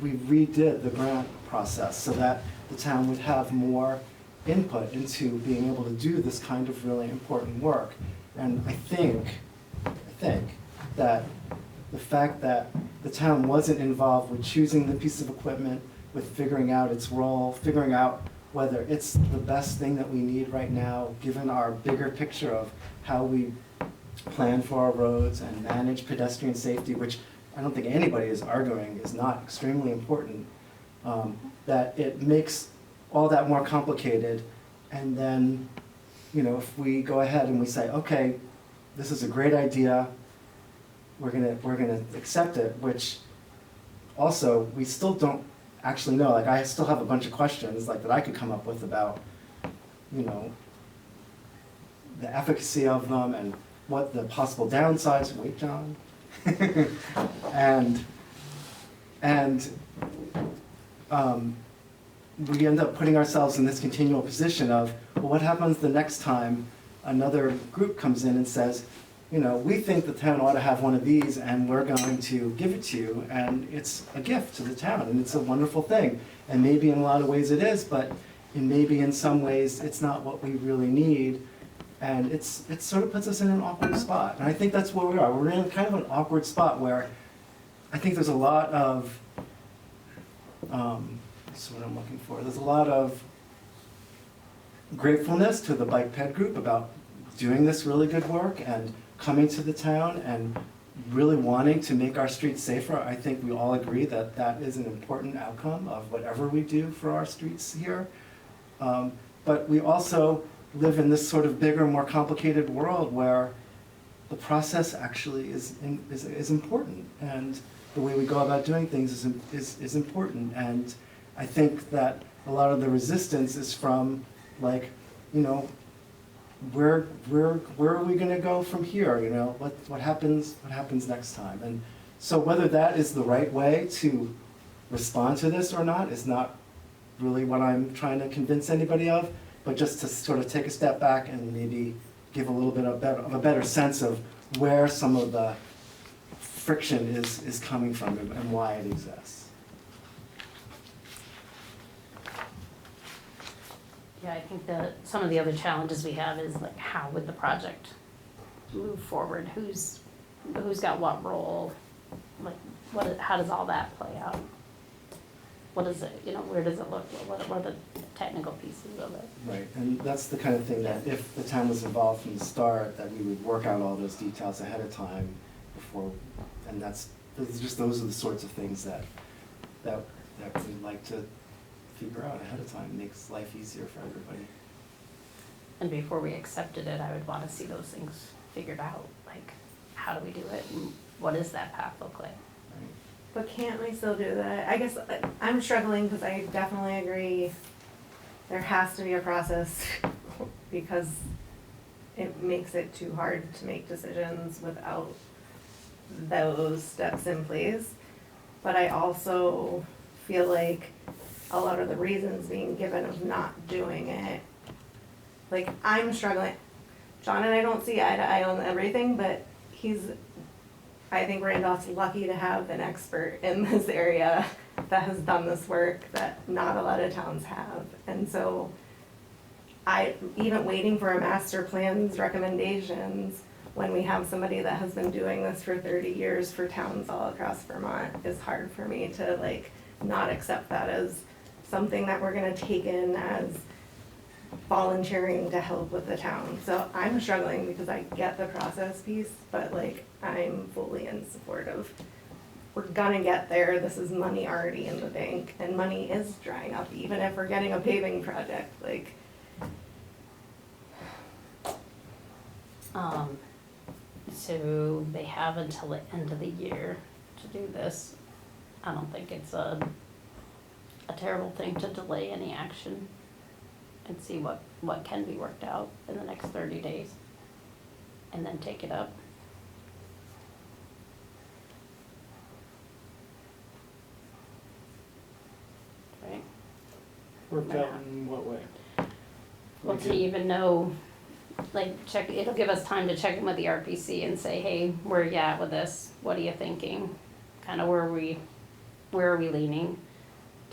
we redid the grant process so that the town would have more input into being able to do this kind of really important work. And I think that the fact that the town wasn't involved with choosing the piece of equipment, with figuring out its role, figuring out whether it's the best thing that we need right now, given our bigger picture of how we plan for our roads and manage pedestrian safety, which I don't think anybody is arguing is not extremely important, that it makes all that more complicated, and then you know, if we go ahead and we say, okay, this is a great idea, we're gonna accept it, which also, we still don't actually know, like, I still have a bunch of questions, like, that I could come up with about, you know, the efficacy of them and what the possible downsides, wait, John. And we end up putting ourselves in this continual position of, well, what happens the next time another group comes in and says, you know, we think the town ought to have one of these and we're going to give it to you, and it's a gift to the town and it's a wonderful thing. And maybe in a lot of ways it is, but maybe in some ways it's not what we really need. And it sort of puts us in an awkward spot. And I think that's where we are. We're in kind of an awkward spot where I think there's a lot of, this is what I'm looking for, there's a lot of gratefulness to the bike ped group about doing this really good work and coming to the town and really wanting to make our streets safer. I think we all agree that that is an important outcome of whatever we do for our streets here. But we also live in this sort of bigger, more complicated world where the process actually is important, and the way we go about doing things is important. And I think that a lot of the resistance is from, like, you know, where are we gonna go from here? You know, what happens next time? And so whether that is the right way to respond to this or not is not really what I'm trying to convince anybody of, but just to sort of take a step back and maybe give a little bit of a better sense of where some of the friction is coming from and why it exists. Yeah, I think that some of the other challenges we have is like, how would the project move forward? Who's got what role? Like, how does all that play out? What is it, you know, where does it look, what are the technical pieces of it? Right, and that's the kind of thing that if the town was involved from the start, that we would work out all those details ahead of time before, and those are the sorts of things that we'd like to figure out ahead of time. It makes life easier for everybody. And before we accepted it, I would wanna see those things figured out, like, how do we do it, and what does that path look like? Right. But can't we still do that? I guess I'm struggling because I definitely agree there has to be a process because it makes it too hard to make decisions without those steps in place. But I also feel like a lot of the reasons being given of not doing it, like, I'm struggling. John and I don't see eye to eye on everything, but I think Randolph's lucky to have an expert in this area that has done this work that not a lot of towns have. And so even waiting for a master plan's recommendations when we have somebody that has been doing this for 30 years for towns all across Vermont is hard for me to, like, not accept that as something that we're gonna take in as volunteering to help with the town. So I'm struggling because I get the process piece, but, like, I'm fully in support of, we're gonna get there, this is money already in the bank, and money is drying up, even if we're getting a paving project, like. So they have until the end of the year to do this. I don't think it's a terrible thing to delay any action and see what can be worked out in the next 30 days, and then take it up. Right? Worked out in what way? Well, to even know, like, it'll give us time to check in with the RPC and say, hey, where you at with this? What are you thinking? Kind of where are we leaning?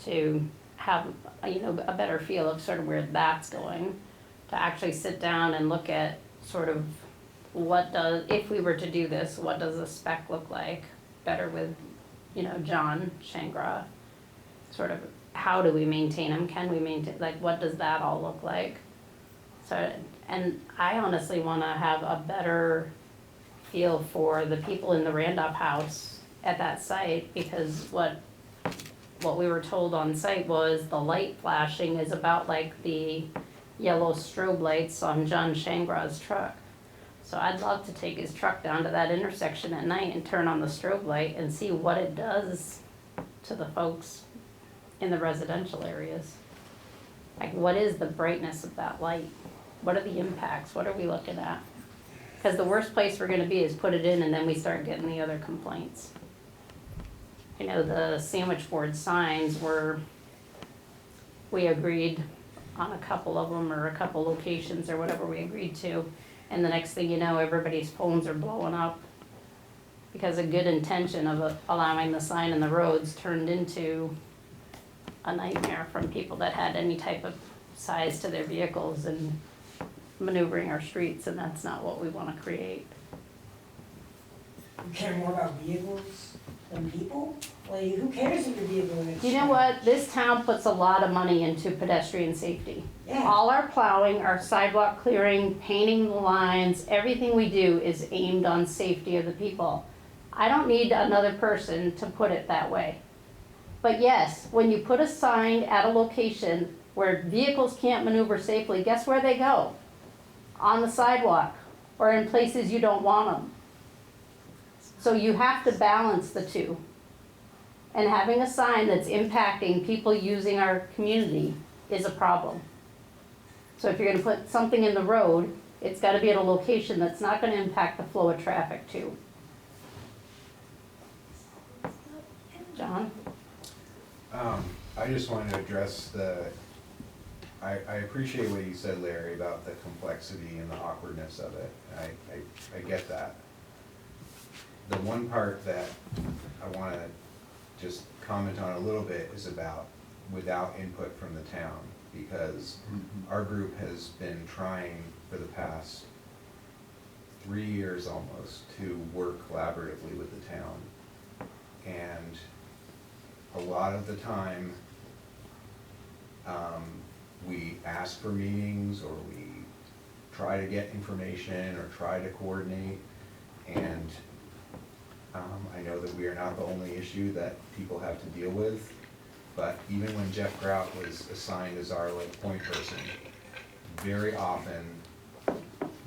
To have, you know, a better feel of sort of where that's going. To actually sit down and look at sort of if we were to do this, what does the spec look like? Better with, you know, John Shangra. Sort of, how do we maintain them? Can we maintain, like, what does that all look like? So, and I honestly wanna have a better feel for the people in the Randolph house at that site, because what we were told on site was the light flashing is about like the yellow strobe lights on John Shangraw's truck. So I'd love to take his truck down to that intersection at night and turn on the strobe light and see what it does to the folks in the residential areas. Like, what is the brightness of that light? What are the impacts? What are we looking at? Because the worst place we're gonna be is put it in and then we start getting the other complaints. You know, the sandwich board signs were, we agreed on a couple of them or a couple locations or whatever we agreed to. And the next thing you know, everybody's phones are blowing up because a good intention of allowing the sign in the roads turned into a nightmare from people that had any type of size to their vehicles and maneuvering our streets, and that's not what we wanna create. You care more about vehicles than people? Like, who cares if your vehicle is? You know what, this town puts a lot of money into pedestrian safety. Yeah. All our plowing, our sidewalk clearing, painting the lines, everything we do is aimed on safety of the people. I don't need another person to put it that way. But yes, when you put a sign at a location where vehicles can't maneuver safely, guess where they go? On the sidewalk, or in places you don't want them. So you have to balance the two. And having a sign that's impacting people using our community is a problem. So if you're gonna put something in the road, it's gotta be at a location that's not gonna impact the flow of traffic too. John? I just wanted to address I appreciate what you said, Larry, about the complexity and the awkwardness of it. I get that. The one part that I wanna just comment on a little bit is about without input from the town, because our group has been trying for the past 3 years almost to work collaboratively with the town. And a lot of the time, we ask for meetings, or we try to get information, or try to coordinate, and I know that we are not the only issue that people have to deal with, but even when Jeff Grout was assigned as our point person, very often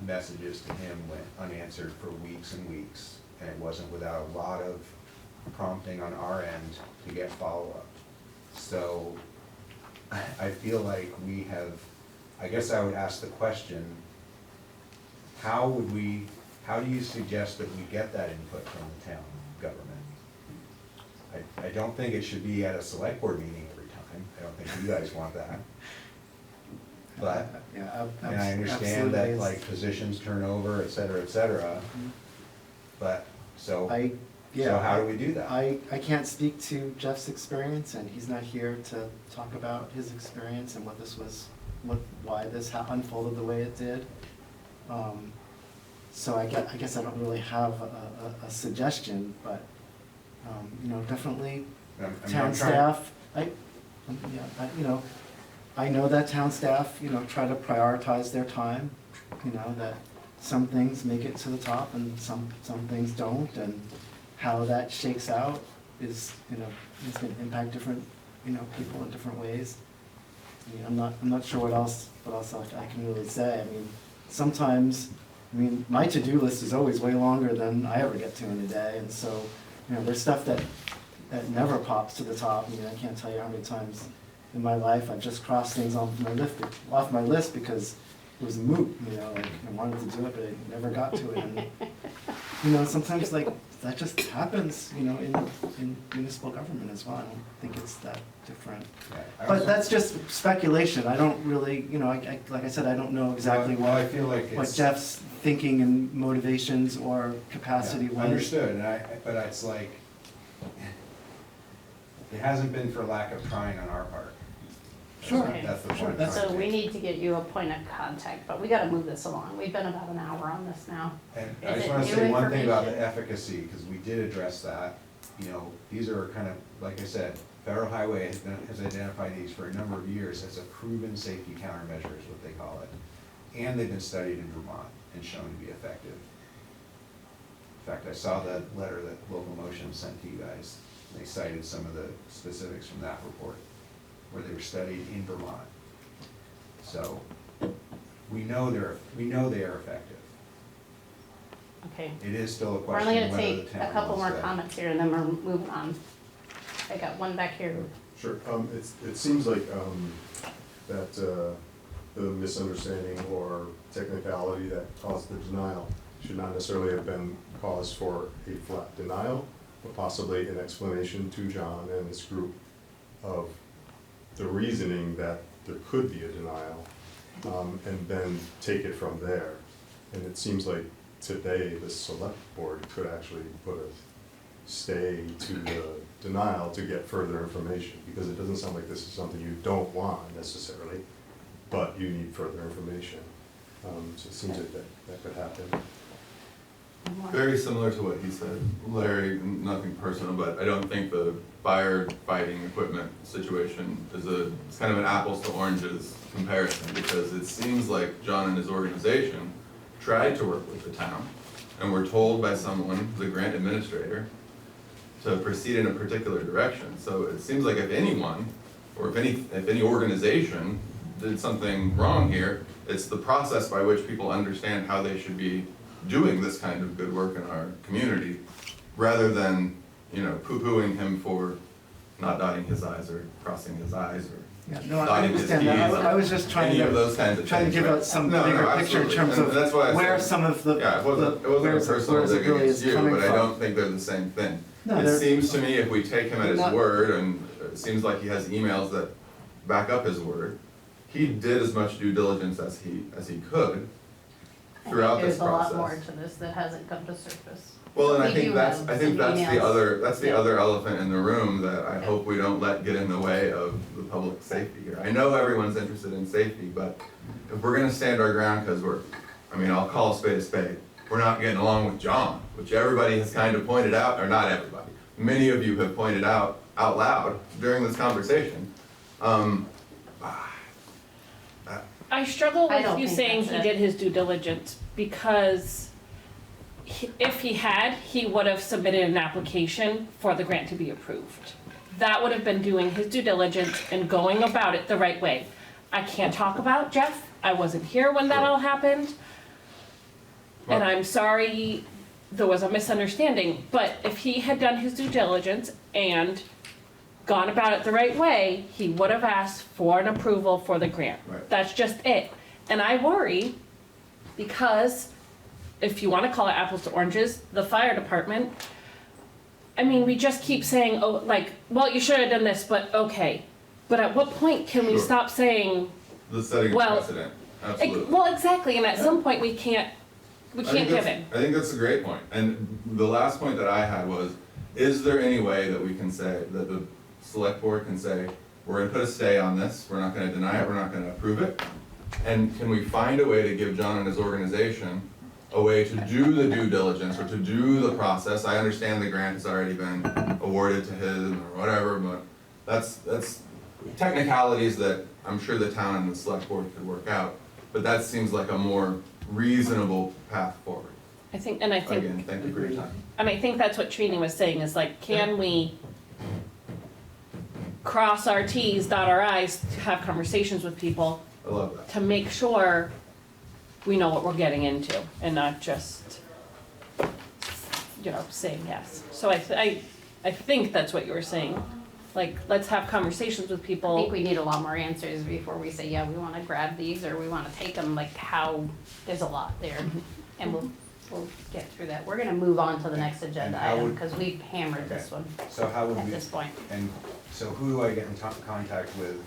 messages to him went unanswered for weeks and weeks, and it wasn't without a lot of prompting on our end to get follow-up. So I feel like we have, I guess I would ask the question, how do you suggest that we get that input from the town government? I don't think it should be at a select board meeting every time. I don't think you guys want that. But, Yeah, and I understand absolutely. that like positions turn over, et cetera, but, so how do we do that? I can't speak to Jeff's experience, and he's not here to talk about his experience and why this unfolded the way it did. So I guess I don't really have a suggestion, but, definitely town staff, I know that town staff, try to prioritize their time, that some things make it to the top and some things don't, and how that shakes out is gonna impact different, people in different ways. I mean, I'm not sure what else I can really say. I mean, sometimes, my to-do list is always way longer than I ever get to in a day, and so, there's stuff that never pops to the top. I can't tell you how many times in my life I've just crossed things off my list because it was moot, like I wanted to do it, but I never got to it. And, sometimes that just happens, in municipal government as well. I don't think it's that different. Yeah, But that's just speculation. I don't really, like I said, I don't know exactly Well, I feel like what it's. Jeff's thinking and motivations or capacity Yeah, was. Understood, but it's like, it hasn't been for lack of trying on our part. Sure, That's the sure, point. that's- So we need to get you a point of contact, but we gotta move this along. We've been about an hour on this now. And I Is just it wanna new say one thing about the information? efficacy, because we did address that. These are kind of, like I said, Federal Highway has identified these for a number of years as a proven safety countermeasure is what they call it. And they've been studied in Vermont and shown to be effective. In fact, I saw the letter that Local Motion sent to you guys. They cited some of the specifics from that report, where they were studied in Vermont. So, we know they are effective. Okay. It is still a We're only question gonna whether the take a town couple more wants that. comments here and then we're moving on. I got one back here. Sure, it seems like, that, the misunderstanding or technicality that caused the denial should not necessarily have been cause for a flat denial, but possibly an explanation to John and his group of the reasoning that there could be a denial, and then take it from there. And it seems like today, the select board could actually put a stay to the denial to get further information, because it doesn't sound like this is something you don't want necessarily, but you need further information. So it seems like that could happen. Very similar to what he said, Larry, nothing personal, but I don't think the firefighting equipment situation is it's kind of an apples to oranges comparison, because it seems like John and his organization tried to work with the town, and were told by someone, the grant administrator, to proceed in a particular direction. So it seems like if anyone, or if any organization did something wrong here, it's the process by which people understand how they should be doing this kind of good work in our community, rather than, poo-pooing him for not dotting his i's or crossing his i's or Yeah, no, I dotting his t's. understand that. I was just trying any of to, those kinds of trying to things, give right? out some No, bigger picture in absolutely. terms And of that's why I where said- some of the, Yeah, it wasn't a where personal it dig really against is you, coming but I from. don't think they're the same thing. No, It they're- seems to me if we take him at his Not- word, and it seems like he has emails that back up his word, he did as much due diligence as he could throughout this There's a lot more process. to this that hasn't come to surface. Well, and I We think do that's, have I think some that's the emails. Yeah. other elephant in the room that I hope we don't let get in the way of the public safety here. I know everyone's interested in safety, but if we're gonna stand our ground, cause I'll call a spade, we're not getting along with John, which everybody has kind of pointed out, or not everybody, many of you have pointed out loud during this conversation. I struggle I with don't you think saying that's he it. did his due diligence, because if he had, he would have submitted an application for the grant to be approved. That would have been doing his due diligence and going about it the right way. I can't talk about Jeff, I wasn't here when that all happened. And Well- I'm sorry there was a misunderstanding, but if he had done his due diligence and gone about it the right way, he would have asked for an approval for the grant. Right. That's just it. And I worry because if you wanna call it apples to oranges, the fire department, we just keep saying, oh, like, well, you should have done this, but okay. But at what point can we Sure. stop saying, The setting Well, of precedent, absolutely. well, exactly, and at some point we can't I think give that's- in. I think that's a great point. And the last point that I had was, is there any way that we can say, that the select board can say, we're gonna put a stay on this, we're not gonna deny it, we're not gonna approve it? And can we find a way to give John and his organization a way to do the due diligence or to do the process? I understand the grant has already been awarded to him or whatever, but that's technicalities that I'm sure the town and the select board could work out. But that seems like a more reasonable path forward. I think, and I think, Again, thank you for your time. and I think that's what Trini was saying, is like, can we cross our Ts, dot our Is, to have conversations with people I love that. to make sure we know what we're getting into and not just, saying yes. So I think that's what you were saying. Like, let's have conversations with I think people. we need a lot more answers before we say, yeah, we wanna grab these or we wanna take them, there's a lot there. And we'll get through that. We're gonna move on to the next agenda And how item, would- cause we've hammered this one So how would at we, this point. and so who do I get in contact with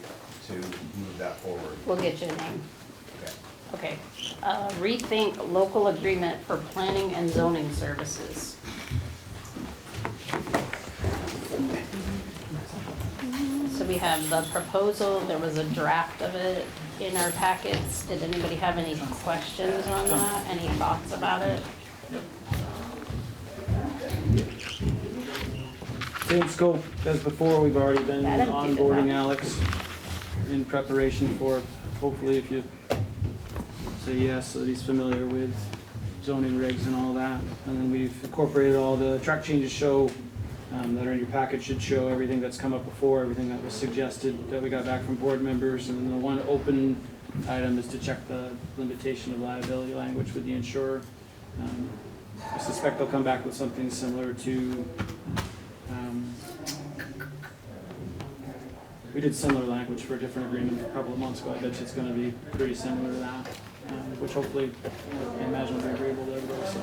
to move that forward? We'll get you a name. Okay. Okay, rethink local agreement for planning and zoning services. So we have the proposal, there was a draft of it in our packets. Did anybody have any questions on that, any thoughts about it? Same scope as before, we've already been That emptied it onboarding out. Alex in preparation for, hopefully if you say yes, so that he's familiar with zoning regs and all that. And then we've incorporated all the track changes that are in your package, should show everything that's come up before, everything that was suggested that we got back from board members, and then the one open item is to check the limitation of liability language with the insurer. I suspect they'll come back with something similar to, we did similar language for a different agreement a couple of months ago. I bet you it's gonna be pretty similar to that, which hopefully, I imagine will be agreeable to everybody, so.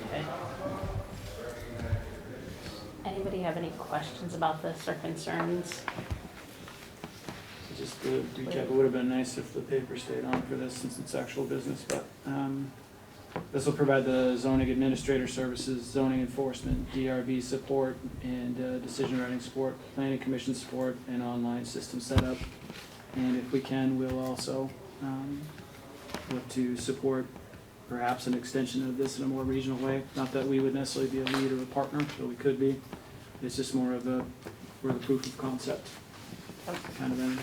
Okay. Anybody have any questions about this or concerns? Just to recap, it would have been nice if the paper stayed on for this since it's actual business, but this will provide the zoning administrator services, zoning enforcement, DRB support, and decision writing support, planning commission support, and online system setup. And if we can, we'll also look to support perhaps an extension of this in a more regional way. Not that we would necessarily be a lead or a partner, but we could be. It's just more of a, we're the proof of concept kind of thing.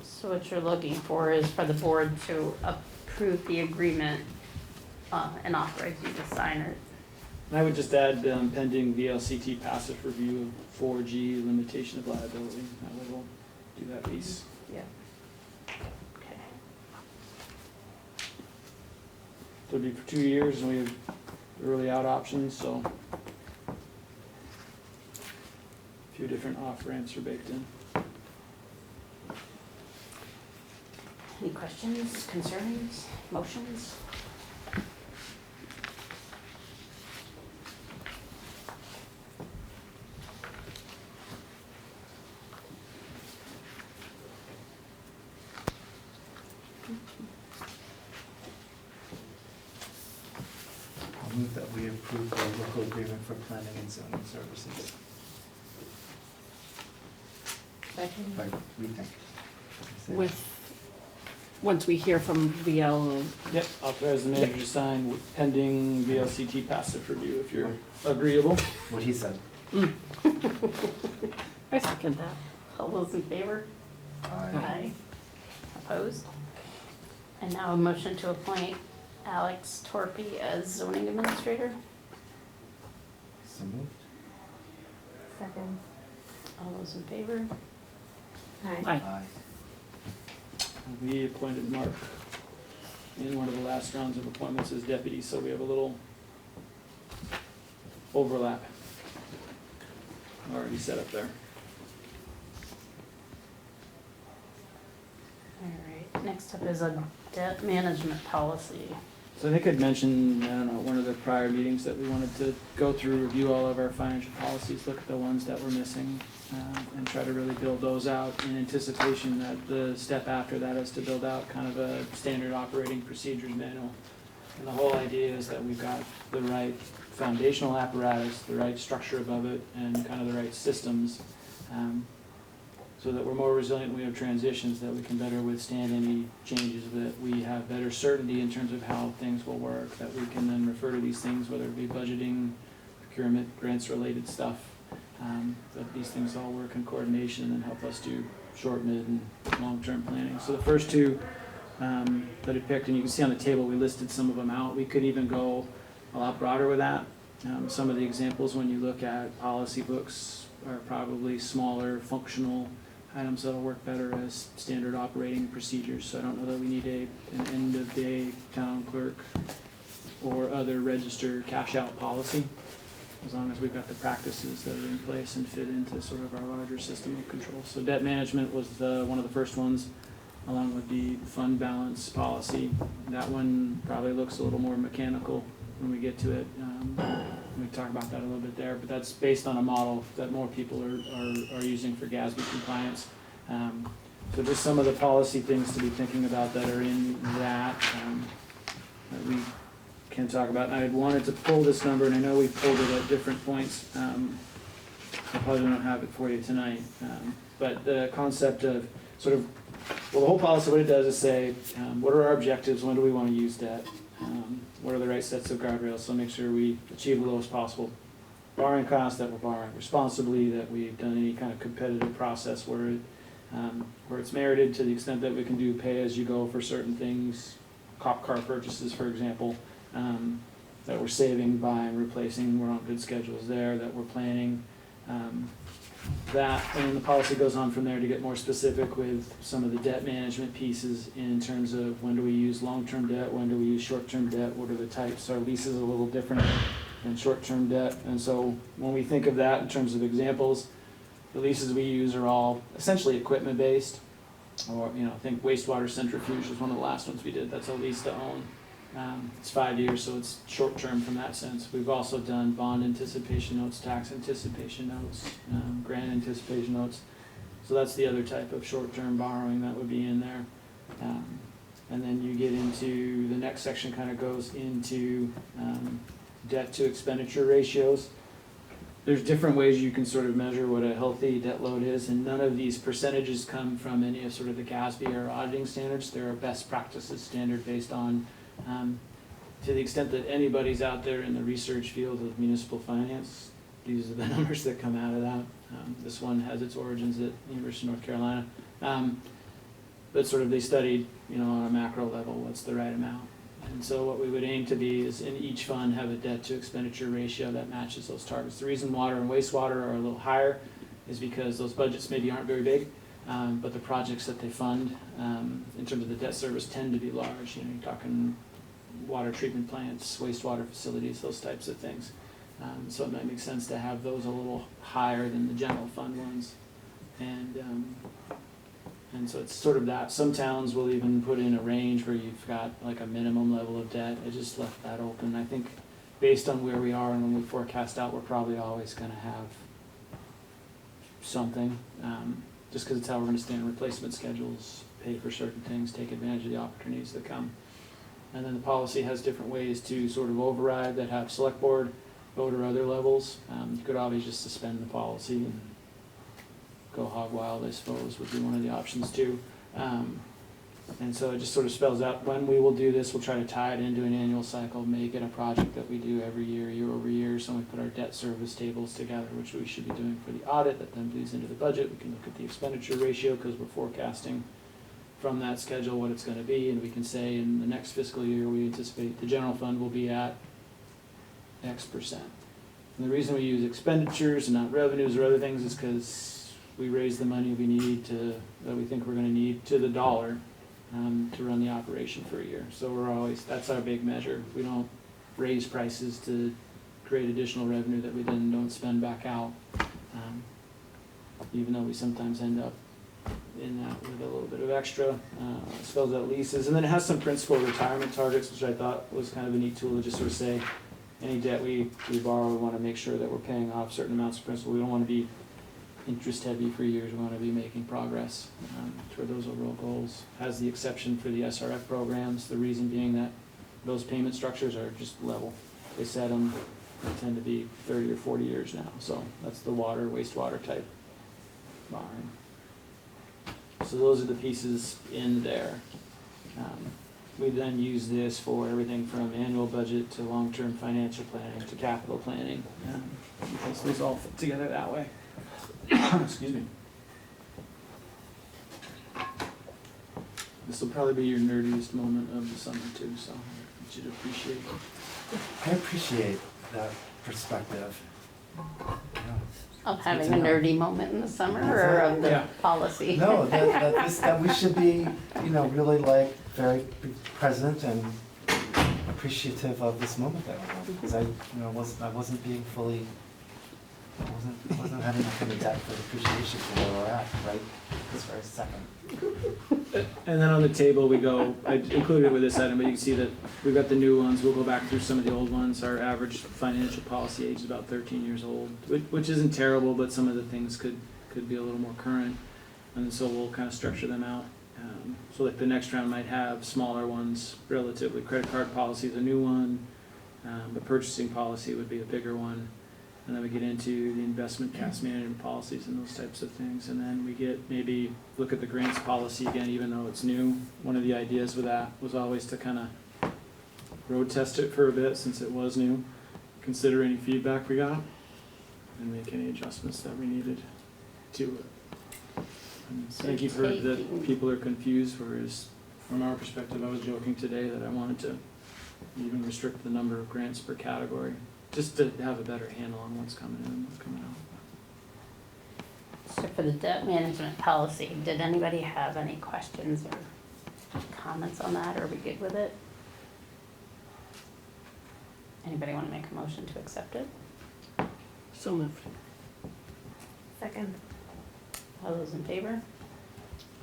So what you're looking for is for the board to approve the agreement and authorize you to sign it. And I would just add pending VLCT passive review of 4G limitation of liability. That way we'll do that piece. Yeah. Okay. So it'll be for 2 years, and we have early out options, so a few different off-ramps are baked in. Any questions, concerns, motions? I'll move that we approve the local agreement for planning and zoning services. Second. By Rethink. With, once we hear from VL, Yep, authorize the manager to sign with pending VLCT passive review if you're agreeable. What he said. I second that. All those in favor? Aye. Opposed? And now a motion to appoint Alex Torpy as zoning administrator. So moved. Second. All those in favor? Aye. Aye. Aye. We appointed Mark in one of the last rounds of appointments as deputy, so we have a little overlap already set up there. All right, next up is a debt management policy. So I think I'd mentioned, I don't know, one of the prior meetings that we wanted to go through, review all of our financial policies, look at the ones that were missing, and try to really build those out in anticipation that the step after that is to build out kind of a standard operating procedures manual. And the whole idea is that we've got the right foundational apparatus, the right structure above it, and kind of the right systems, so that we're more resilient when we have transitions, that we can better withstand any changes, that we have better certainty in terms of how things will work, that we can then refer to these things, whether it be budgeting, procurement, grants-related stuff, that these things all work in coordination and then help us do short, mid, and long-term planning. So the first two that I picked, and you can see on the table, we listed some of them out. We could even go a lot broader with that. Some of the examples, when you look at policy books, are probably smaller, functional items that'll work better as standard operating procedures. So I don't know that we need an end-of-day town clerk or other register cash-out policy, as long as we've got the practices that are in place and fit into sort of our larger system of control. So debt management was one of the first ones, along with the fund balance policy. That one probably looks a little more mechanical when we get to it. We talk about that a little bit there, but that's based on a model that more people are using for GASB compliance. So just some of the policy things to be thinking about that are in that we can talk about. And I had wanted to pull this number, and I know we pulled it at different points. I probably don't have it for you tonight, but the concept of sort of, well, the whole policy, what it does is say, what are our objectives, when do we want to use debt? What are the right sets of guardrails, so make sure we achieve the lowest possible borrowing cost, that we're borrowing responsibly, that we've done any kind of competitive process where it's merited to the extent that we can do pay-as-you-go for certain things, cop car purchases, for example, that we're saving, buying, replacing, we're on good schedules there, that we're planning That, and the policy goes on from there to get more specific with some of the debt management pieces in terms of when do we use long-term debt, when do we use short-term debt, what are the types, our leases are a little different than short-term debt, and so when we think of that in terms of examples, the leases we use are all essentially equipment-based, or, you know, I think wastewater centrifuge was one of the last ones we did, that's a lease to own. It's 5 years, so it's short-term from that sense. We've also done bond anticipation notes, tax anticipation notes, grant anticipation notes. So that's the other type of short-term borrowing that would be in there. And then you get into, the next section kind of goes into debt to expenditure ratios. There's different ways you can sort of measure what a healthy debt load is, and none of these percentages come from any of sort of the GASB or auditing standards. They're a best practices standard based on, to the extent that anybody's out there in the research field of municipal finance, these are the numbers that come out of that. This one has its origins at University of North Carolina. But sort of they studied, you know, on a macro level, what's the right amount. And so what we would aim to be is in each fund have a debt to expenditure ratio that matches those targets. The reason water and wastewater are a little higher is because those budgets maybe aren't very big, but the projects that they fund in terms of the debt service tend to be large. You know, you're talking water treatment plants, wastewater facilities, those types of things. So it might make sense to have those a little higher than the general fund ones. And so it's sort of that. Some towns will even put in a range where you've got like a minimum level of debt. I just left that open. I think based on where we are and when we forecast out, we're probably always gonna have something, just because it's how we're gonna stay on replacement schedules, pay for certain things, take advantage of the opportunities that come. And then the policy has different ways to sort of override that have select board, vote, or other levels. You could always just suspend the policy and go hog wild, I suppose, would be one of the options too. And so it just sort of spells out when we will do this. We'll try to tie it into an annual cycle, make it a project that we do every year, year over year. So we put our debt service tables together, which we should be doing for the audit, that then bleeds into the budget. We can look at the expenditure ratio because we're forecasting from that schedule what it's going to be, and we can say in the next fiscal year we anticipate the general fund will be at X%. And the reason we use expenditures and not revenues or other things is because we raise the money we need to, that we think we're going to need to the dollar to run the operation for a year. So we're always, that's our big measure. We don't raise prices to create additional revenue that we then don't spend back out, even though we sometimes end up in that with a little bit of extra. It spells out leases, and then it has some principal retirement targets, which I thought was kind of a neat tool to just sort of say, any debt we borrow, we want to make sure that we're paying off certain amounts of principal. We don't want to be interest heavy for years. We want to be making progress toward those overall goals. Has the exception for the SRF programs, the reason being that those payment structures are just level. They set them, they tend to be 30 or 40 years now, so that's the water, wastewater type borrowing. So those are the pieces in there. We then use this for everything from annual budget to long-term financial planning to capital planning. Because those all fit together that way. Excuse me. This will probably be your nerdiest moment of the summer too, so I should appreciate it. I appreciate that perspective. Yeah. Of It's having good a to know. nerdy moment in the summer or of the Yeah. policy? No, that we should be, you know, really like very present and appreciative of this moment that we're in. Because I wasn't being fully, I wasn't having that kind of depth of appreciation for where we're at, right? This very second. And then on the table, we go, I included it with this item, but you can see that we've got the new ones. We'll go back through some of the old ones. Our average financial policy age is about 13 years old, which isn't terrible, but some of the things could be a little more current. And so we'll kind of structure them out. So like the next round might have smaller ones, relatively. Credit card policy is a new one, but purchasing policy would be a bigger one. And then we get into the investment cash management policies and those types of things. And then we get maybe look at the grants policy again, even though it's new. One of the ideas with that was always to kind of road test it for a bit since it was new, consider any feedback we got, and make any adjustments that we needed to it. And I think you've heard that people are confused, whereas from our perspective, I was joking today that I wanted to even restrict the number of grants per category, just to have a better handle on what's coming in and what's coming out. for the debt management policy, did anybody have any questions or comments on that, or are we good with it? Anybody wanna make a motion to accept it? So moved. Second. All those in favor?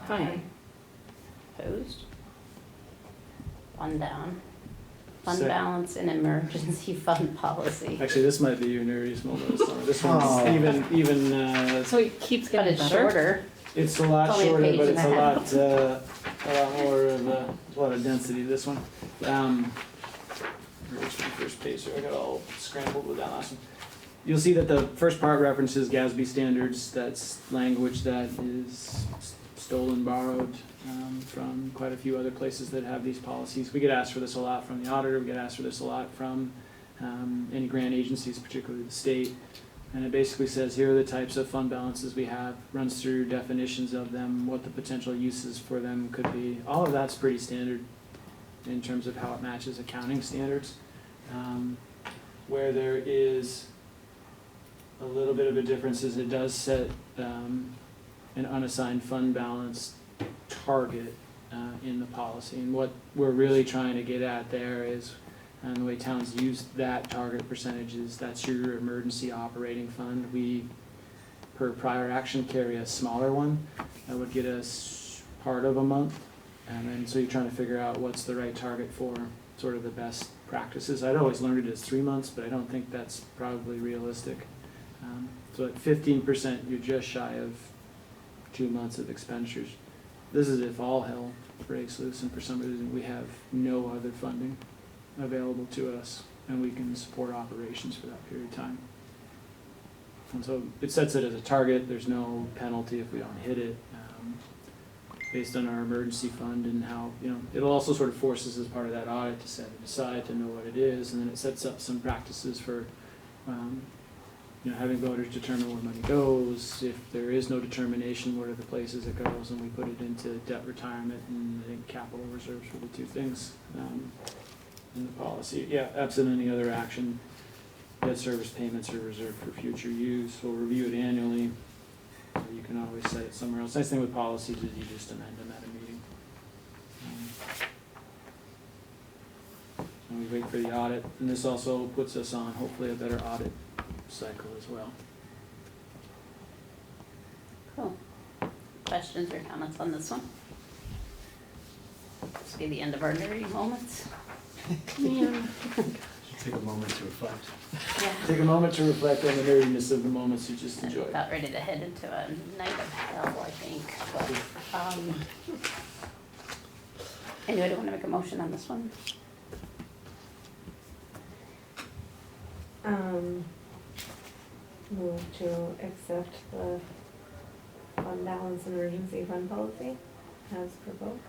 Aye. Opposed? One down. Fund Sec- balance and emergency fund policy. Actually, this might be your nerdiest moment of the summer. This Oh. one's even, So it keeps But getting it's better? shorter. it's a lot It's only a shorter, page but and it's a a half. lot more of a lot of density to this one. Where's my first page here? I got all scrambled with that last one. You'll see that the first part references GASB standards. That's language that is stolen, borrowed from quite a few other places that have these policies. We get asked for this a lot from the auditor. We get asked for this a lot from any grant agencies, particularly the state. And it basically says, here are the types of fund balances we have, runs through definitions of them, what the potential uses for them could be. All of that's pretty standard in terms of how it matches accounting standards. Where there is a little bit of a difference is it does set an unassigned fund balance target in the policy. And what we're really trying to get at there is, and the way towns use that target percentage is that's your emergency operating fund. We, per prior action, carry a smaller one that would get us part of a month. And then, so you're trying to figure out what's the right target for sort of the best practices. I'd always learned it as 3 months, but I don't think that's probably realistic. So at 15%, you're just shy of 2 months of expenditures. This is if all hell breaks loose and for some reason we have no other funding available to us and we can support operations for that period of time. And so it sets it as a target. There's no penalty if we don't hit it, based on our emergency fund and how, it'll also sort of force us as part of that audit to set it aside, to know what it is, and then it sets up some practices for, having voters determine where money goes. If there is no determination, what are the places it goes, and we put it into debt retirement and I think capital reserves for the two things in the policy. Yeah, absent any other action, debt service payments are reserved for future use. We'll review it annually. You can always set it somewhere else. Nice thing with policies is you just amend them at a meeting. And we wait for the audit, and this also puts us on hopefully a better audit cycle as well. Cool. Questions or comments on this one? This will be the end of our nerdy moments. Take a moment to reflect. Yeah. Take a moment to reflect on the nerdiness of the moments you just I'm enjoyed. about ready to head into a night of hell, I think, but, anybody wanna make a motion on this one? Move to accept the fund balance and emergency fund policy as proposed.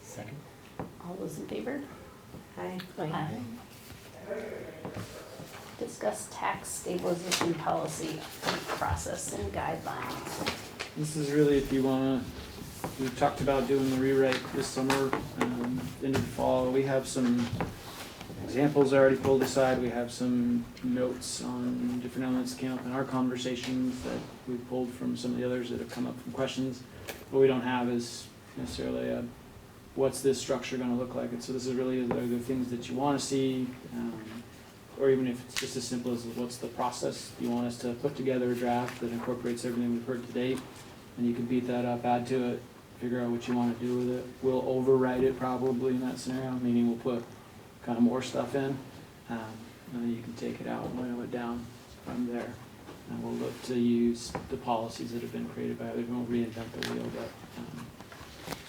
Second. All those in favor? Aye. Aye. Discuss tax stabilization policy process and guidelines. This is really if you wanna, we talked about doing the rewrite this summer, into the fall. We have some examples already pulled aside. We have some notes on different elements that came up in our conversations that we pulled from some of the others that have come up from questions. What we don't have is necessarily a, what's this structure gonna look like? And so this is really, are there things that you wanna see? Or even if it's just as simple as what's the process? You want us to put together a draft that incorporates everything we've heard to date? And you can beat that up, add to it, figure out what you wanna do with it. We'll overwrite it probably in that scenario, meaning we'll put kind of more stuff in. And then you can take it out and whittle it down from there. And we'll look to use the policies that have been created by others. We won't reinvent the wheel, but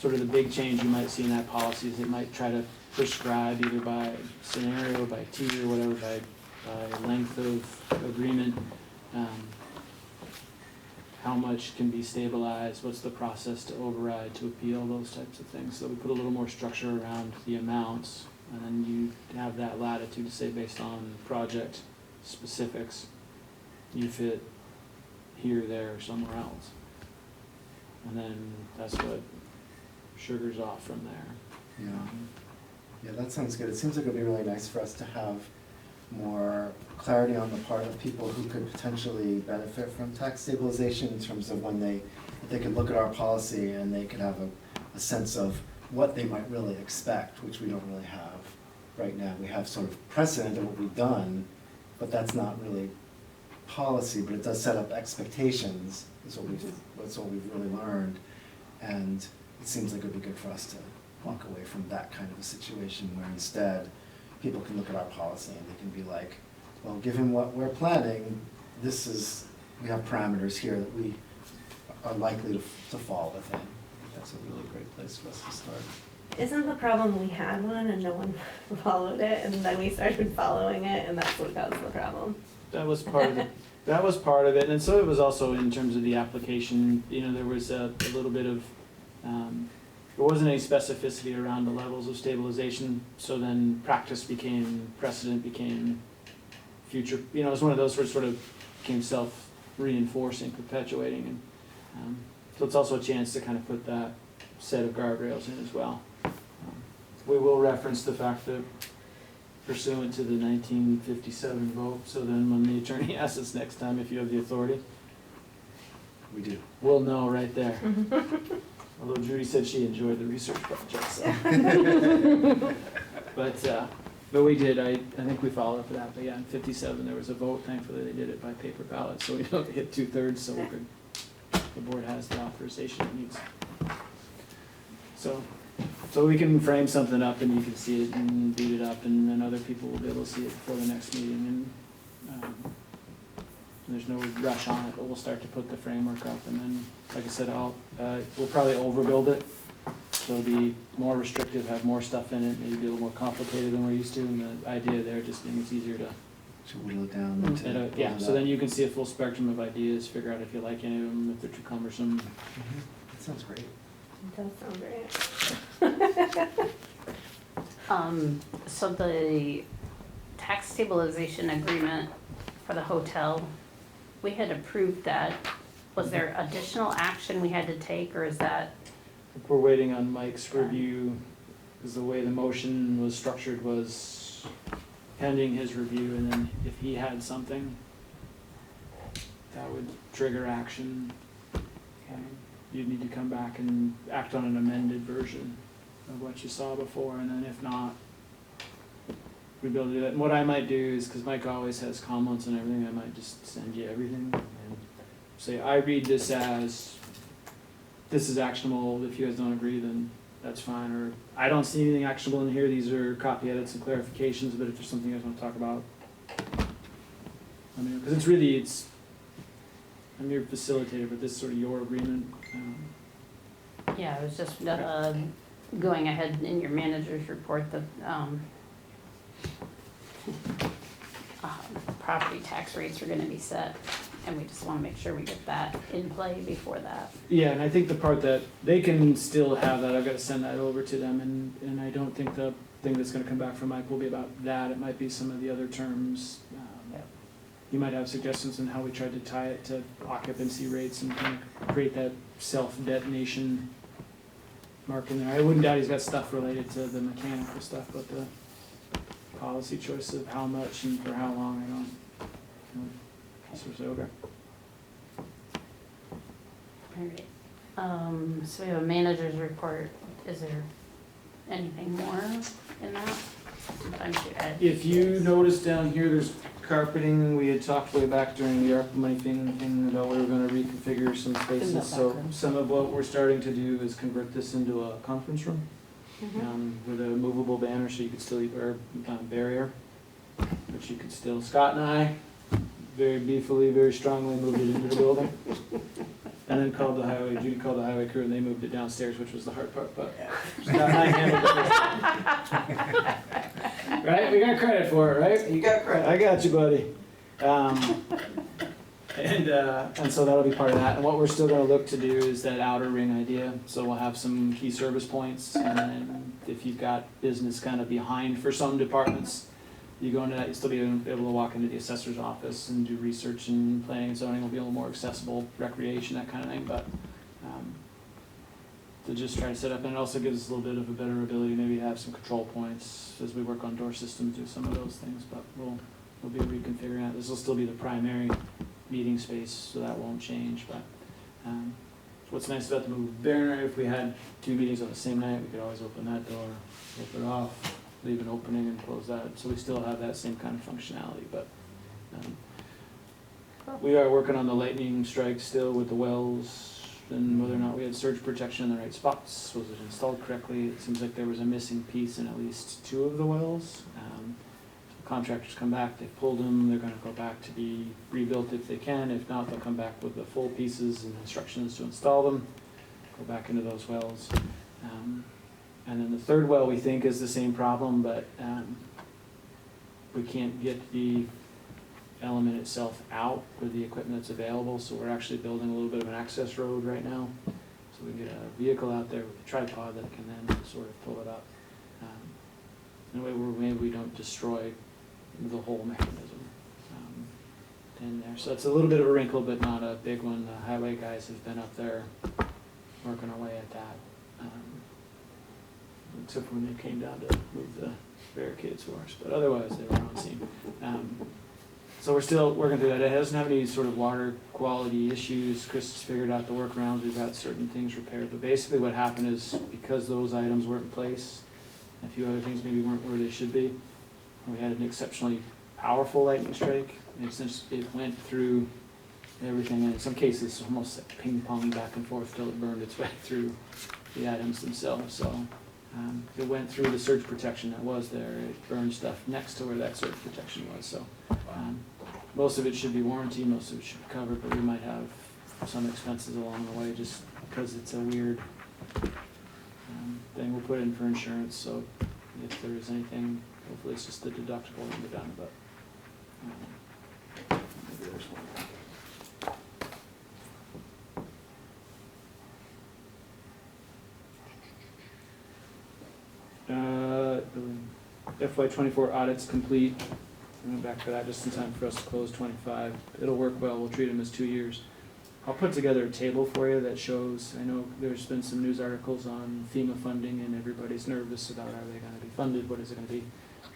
sort of the big change you might see in that policy is it might try to prescribe either by scenario, by tier, whatever, by length of agreement, how much can be stabilized, what's the process to override, to appeal, those types of things. So we put a little more structure around the amounts, and then you have that latitude to say based on project specifics, you fit here, there, or somewhere else. And then that's what sugars off from there. Yeah. Yeah, that sounds good. It seems like it'd be really nice for us to have more clarity on the part of people who could potentially benefit from tax stabilization in terms of when they could look at our policy and they could have a sense of what they might really expect, which we don't really have right now. We have sort of precedent of what we've done, but that's not really policy, but it does set up expectations, is what we've really learned. And it seems like it would be good for us to walk away from that kind of a situation where instead people can look at our policy and they can be like, well, given what we're planning, we have parameters here that we are likely to fall within. That's a really great place for us to start. Isn't the problem we had one and no one followed it, and then we started following it, and that's what caused the problem? That was part of it. That was part of it, and so it was also in terms of the application, there was a little bit of, there wasn't any specificity around the levels of stabilization, so then practice became, precedent became future, it was one of those where it sort of became self-reinforcing, perpetuating, and so it's also a chance to kind of put that set of guardrails in as well. We will reference the fact that pursuant to the 1957 vote, so then when the attorney asks us next time if you have the authority, We do. we'll know right there. Although Judy said she enjoyed the research project, so. But we did, I think we followed up with that, but yeah, in 57 there was a vote, thankfully they did it by paper ballot, so we don't hit 2/3, so we're good. The board has the authorization it needs. So we can frame something up and you can see it and beat it up, and then other people will be able to see it before the next meeting, and there's no rush on it, but we'll start to put the framework up, and then, like I said, we'll probably overbuild it. So it'll be more restrictive, have more stuff in it, maybe be a little more complicated than we're used to, and the idea there just being it's easier to, To whittle it down. to yeah, build so up. then you can see a full spectrum of ideas, figure out if you like any of them, if they're too cumbersome. That sounds great. It does sound great. So the tax stabilization agreement for the hotel, we had approved that. Was there additional action we had to take, or is that? We're waiting on Mike's review, because the way the motion was structured was pending his review, and then if he had something, that would trigger action. You'd need to come back and act on an amended version of what you saw before, and then if not, we'd be able to do that. And what I might do is, because Mike always has comments and everything, I might just send you everything and say, I read this as, this is actionable, if you guys don't agree, then that's fine, or I don't see anything actionable in here, these are copy edits and clarifications, but if there's something you guys want to talk about, because I'm your facilitator, but this is sort of your agreement. Yeah, it was just going ahead in your manager's report, the property tax rates are gonna be set, and we just wanna make sure we get that in play before that. Yeah, and I think the part that they can still have that, I've got to send that over to them, and I don't think the thing that's going to come back from Mike will be about that. It might be some of the other terms. Yep. You might have suggestions on how we tried to tie it to occupancy rates and kind of create that self-detonation mark in there. I wouldn't doubt he's got stuff related to the mechanical stuff, but the policy choice of how much and for how long, I don't. So okay. Alright, so we have a manager's report, is there anything more in that? Sometimes you add. If you notice down here, there's carpeting, we had talked way back during the ARPA money thing about we were gonna reconfigure some spaces, so some of what we're starting to do is convert this into a conference room, with a movable banner, so you could still, or barrier, but you could still, Scott and I, very beefily, very strongly moved it into the building. And then Judy called the highway crew and they moved it downstairs, which was the hard part, but Scott and I handled it. Right, we got credit for it, right? You got credit. I got you, buddy. And so that'll be part of that, and what we're still gonna look to do is that outer ring idea, so we'll have some key service points, and then if you've got business kind of behind for some departments, you go into that, you'll still be able to walk into the assessor's office and do research, and planning and zoning will be a little more accessible, recreation, that kind of thing, but to just try to set up, and it also gives us a little bit of a better ability, maybe to have some control points as we work on door systems, do some of those things, but we'll be reconfiguring that. This will still be the primary meeting space, so that won't change, but, what's nice about the move there, if we had 2 meetings on the same night, we could always open that door, open it off, leave an opening and close that, so we still have that same kind of functionality, but, we are working on the lightning strike still with the wells, and whether or not we had surge protection in the right spots, was it installed correctly? It seems like there was a missing piece in at least 2 of the wells. Contractors come back, they've pulled them, they're gonna go back to be rebuilt if they can. If not, they'll come back with the full pieces and instructions to install them, go back into those wells. And then the 3rd well, we think, is the same problem, but we can't get the element itself out with the equipment that's available, so we're actually building a little bit of an access road right now. So we can get a vehicle out there with a tripod that can then sort of pull it up. In a way where maybe we don't destroy the whole mechanism in there. So it's a little bit of a wrinkle, but not a big one. The highway guys have been up there working away at that. Except for when they came down to move the barricades for us, but otherwise they were on scene. So we're still working through that. It doesn't have any sort of water quality issues. Chris has figured out the workarounds. We've got certain things repaired, but basically what happened is because those items weren't in place, a few other things maybe weren't where they should be, we had an exceptionally powerful lightning strike. It went through everything, and in some cases almost like ping pong back and forth till it burned its way through the items themselves. So it went through the surge protection that was there. It burned stuff next to where that surge protection was. So most of it should be warranty, most of it should be covered, but we might have some expenses along the way just because it's a weird thing we'll put in for insurance. So if there is anything, hopefully it's just the deductible when we're done, but maybe there's one. FY24 audit's complete. I went back for that just in time for us to close 25. It'll work well, we'll treat them as 2 years. I'll put together a table for you that shows, I know there's been some news articles on FEMA funding and everybody's nervous about are they gonna be funded, what is it gonna be?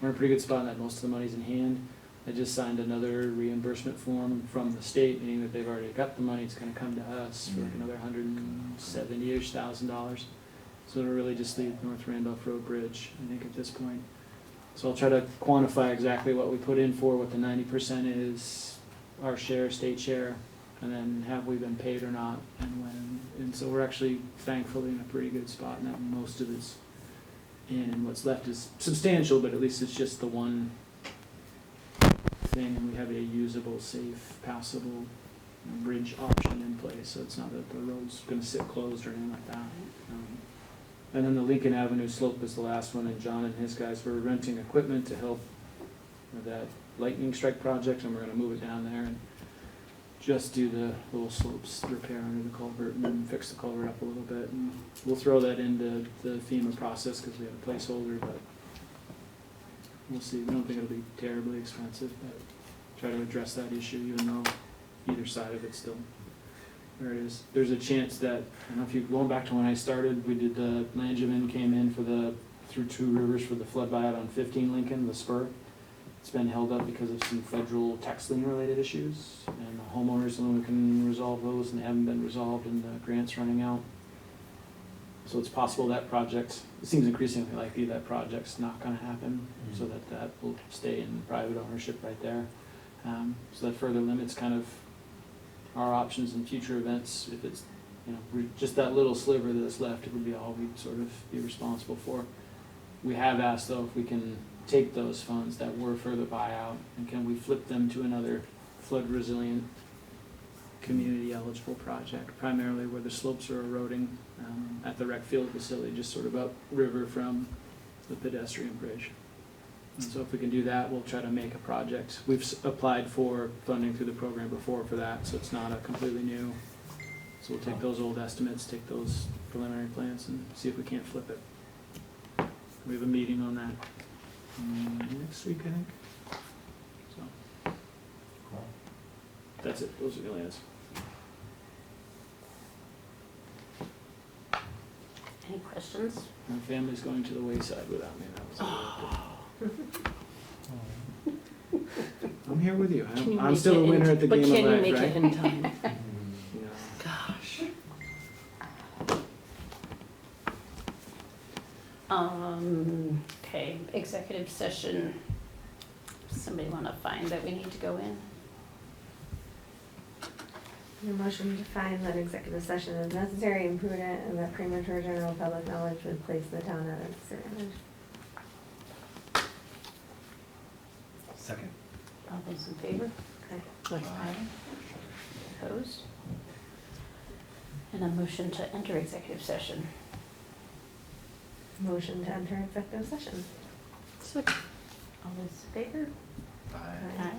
We're in a pretty good spot in that most of the money's in hand. I just signed another reimbursement form from the state, meaning that they've already got the money, it's gonna come to us for like another $170,000-ish. So it'll really just leave North Randolph Road Bridge, I think, at this point. So I'll try to quantify exactly what we put in for, what the 90% is, our share, state share, and then have we been paid or not, and when. And so we're actually thankfully in a pretty good spot, and that most of it's in, and what's left is substantial, but at least it's just the one thing, and we have a usable, safe, passable bridge option in place, so it's not that the road's gonna sit closed or anything like that. And then the Lincoln Avenue slope is the last one, and John and his guys were renting equipment to help with that lightning strike project, and we're gonna move it down there and just do the little slopes repair under the culvert and then fix the culvert up a little bit. And we'll throw that into the FEMA process because we have a placeholder, but we'll see. We don't think it'll be terribly expensive, but try to address that issue even though either side of it's still where it is. There's a chance that, I don't know if you're going back to when I started, we did the Langevin came in for through Two Rivers for the flood buyout on 15 Lincoln, the spur. It's been held up because of some federal tax lien related issues, and the homeowners only can resolve those, and they haven't been resolved, and the grant's running out. So it's possible that project, it seems increasingly likely that project's not gonna happen, so that will stay in private ownership right there. So that further limits kind of our options in future events. If it's, just that little sliver that's left, it would be all we'd sort of be responsible for. We have asked though if we can take those funds that were for the buyout and can we flip them to another flood resilient community eligible project, primarily where the slopes are eroding at the rec field facility, just sort of upriver from the pedestrian bridge. And so if we can do that, we'll try to make a project. We've applied for funding through the program before for that, so it's not a completely new. So we'll take those old estimates, take those preliminary plans and see if we can't flip it. We have a meeting on that next week, I think. So that's it. Those are the only ones. Any questions? My family's going to the wayside without me. That was here with you. Can you I'm make still it a in- winner at the but game of can you life, make right? it in time? Yeah. Gosh. Okay, executive session. Somebody wanna find that we need to go in? Your motion to find that executive session is necessary and prudent, and that premature general public knowledge would place the town at a disadvantage. Second. All those in favor? Okay. Aye. Opposed? And a motion to enter executive session. Motion to enter executive session. All those in favor? Bye. Aye.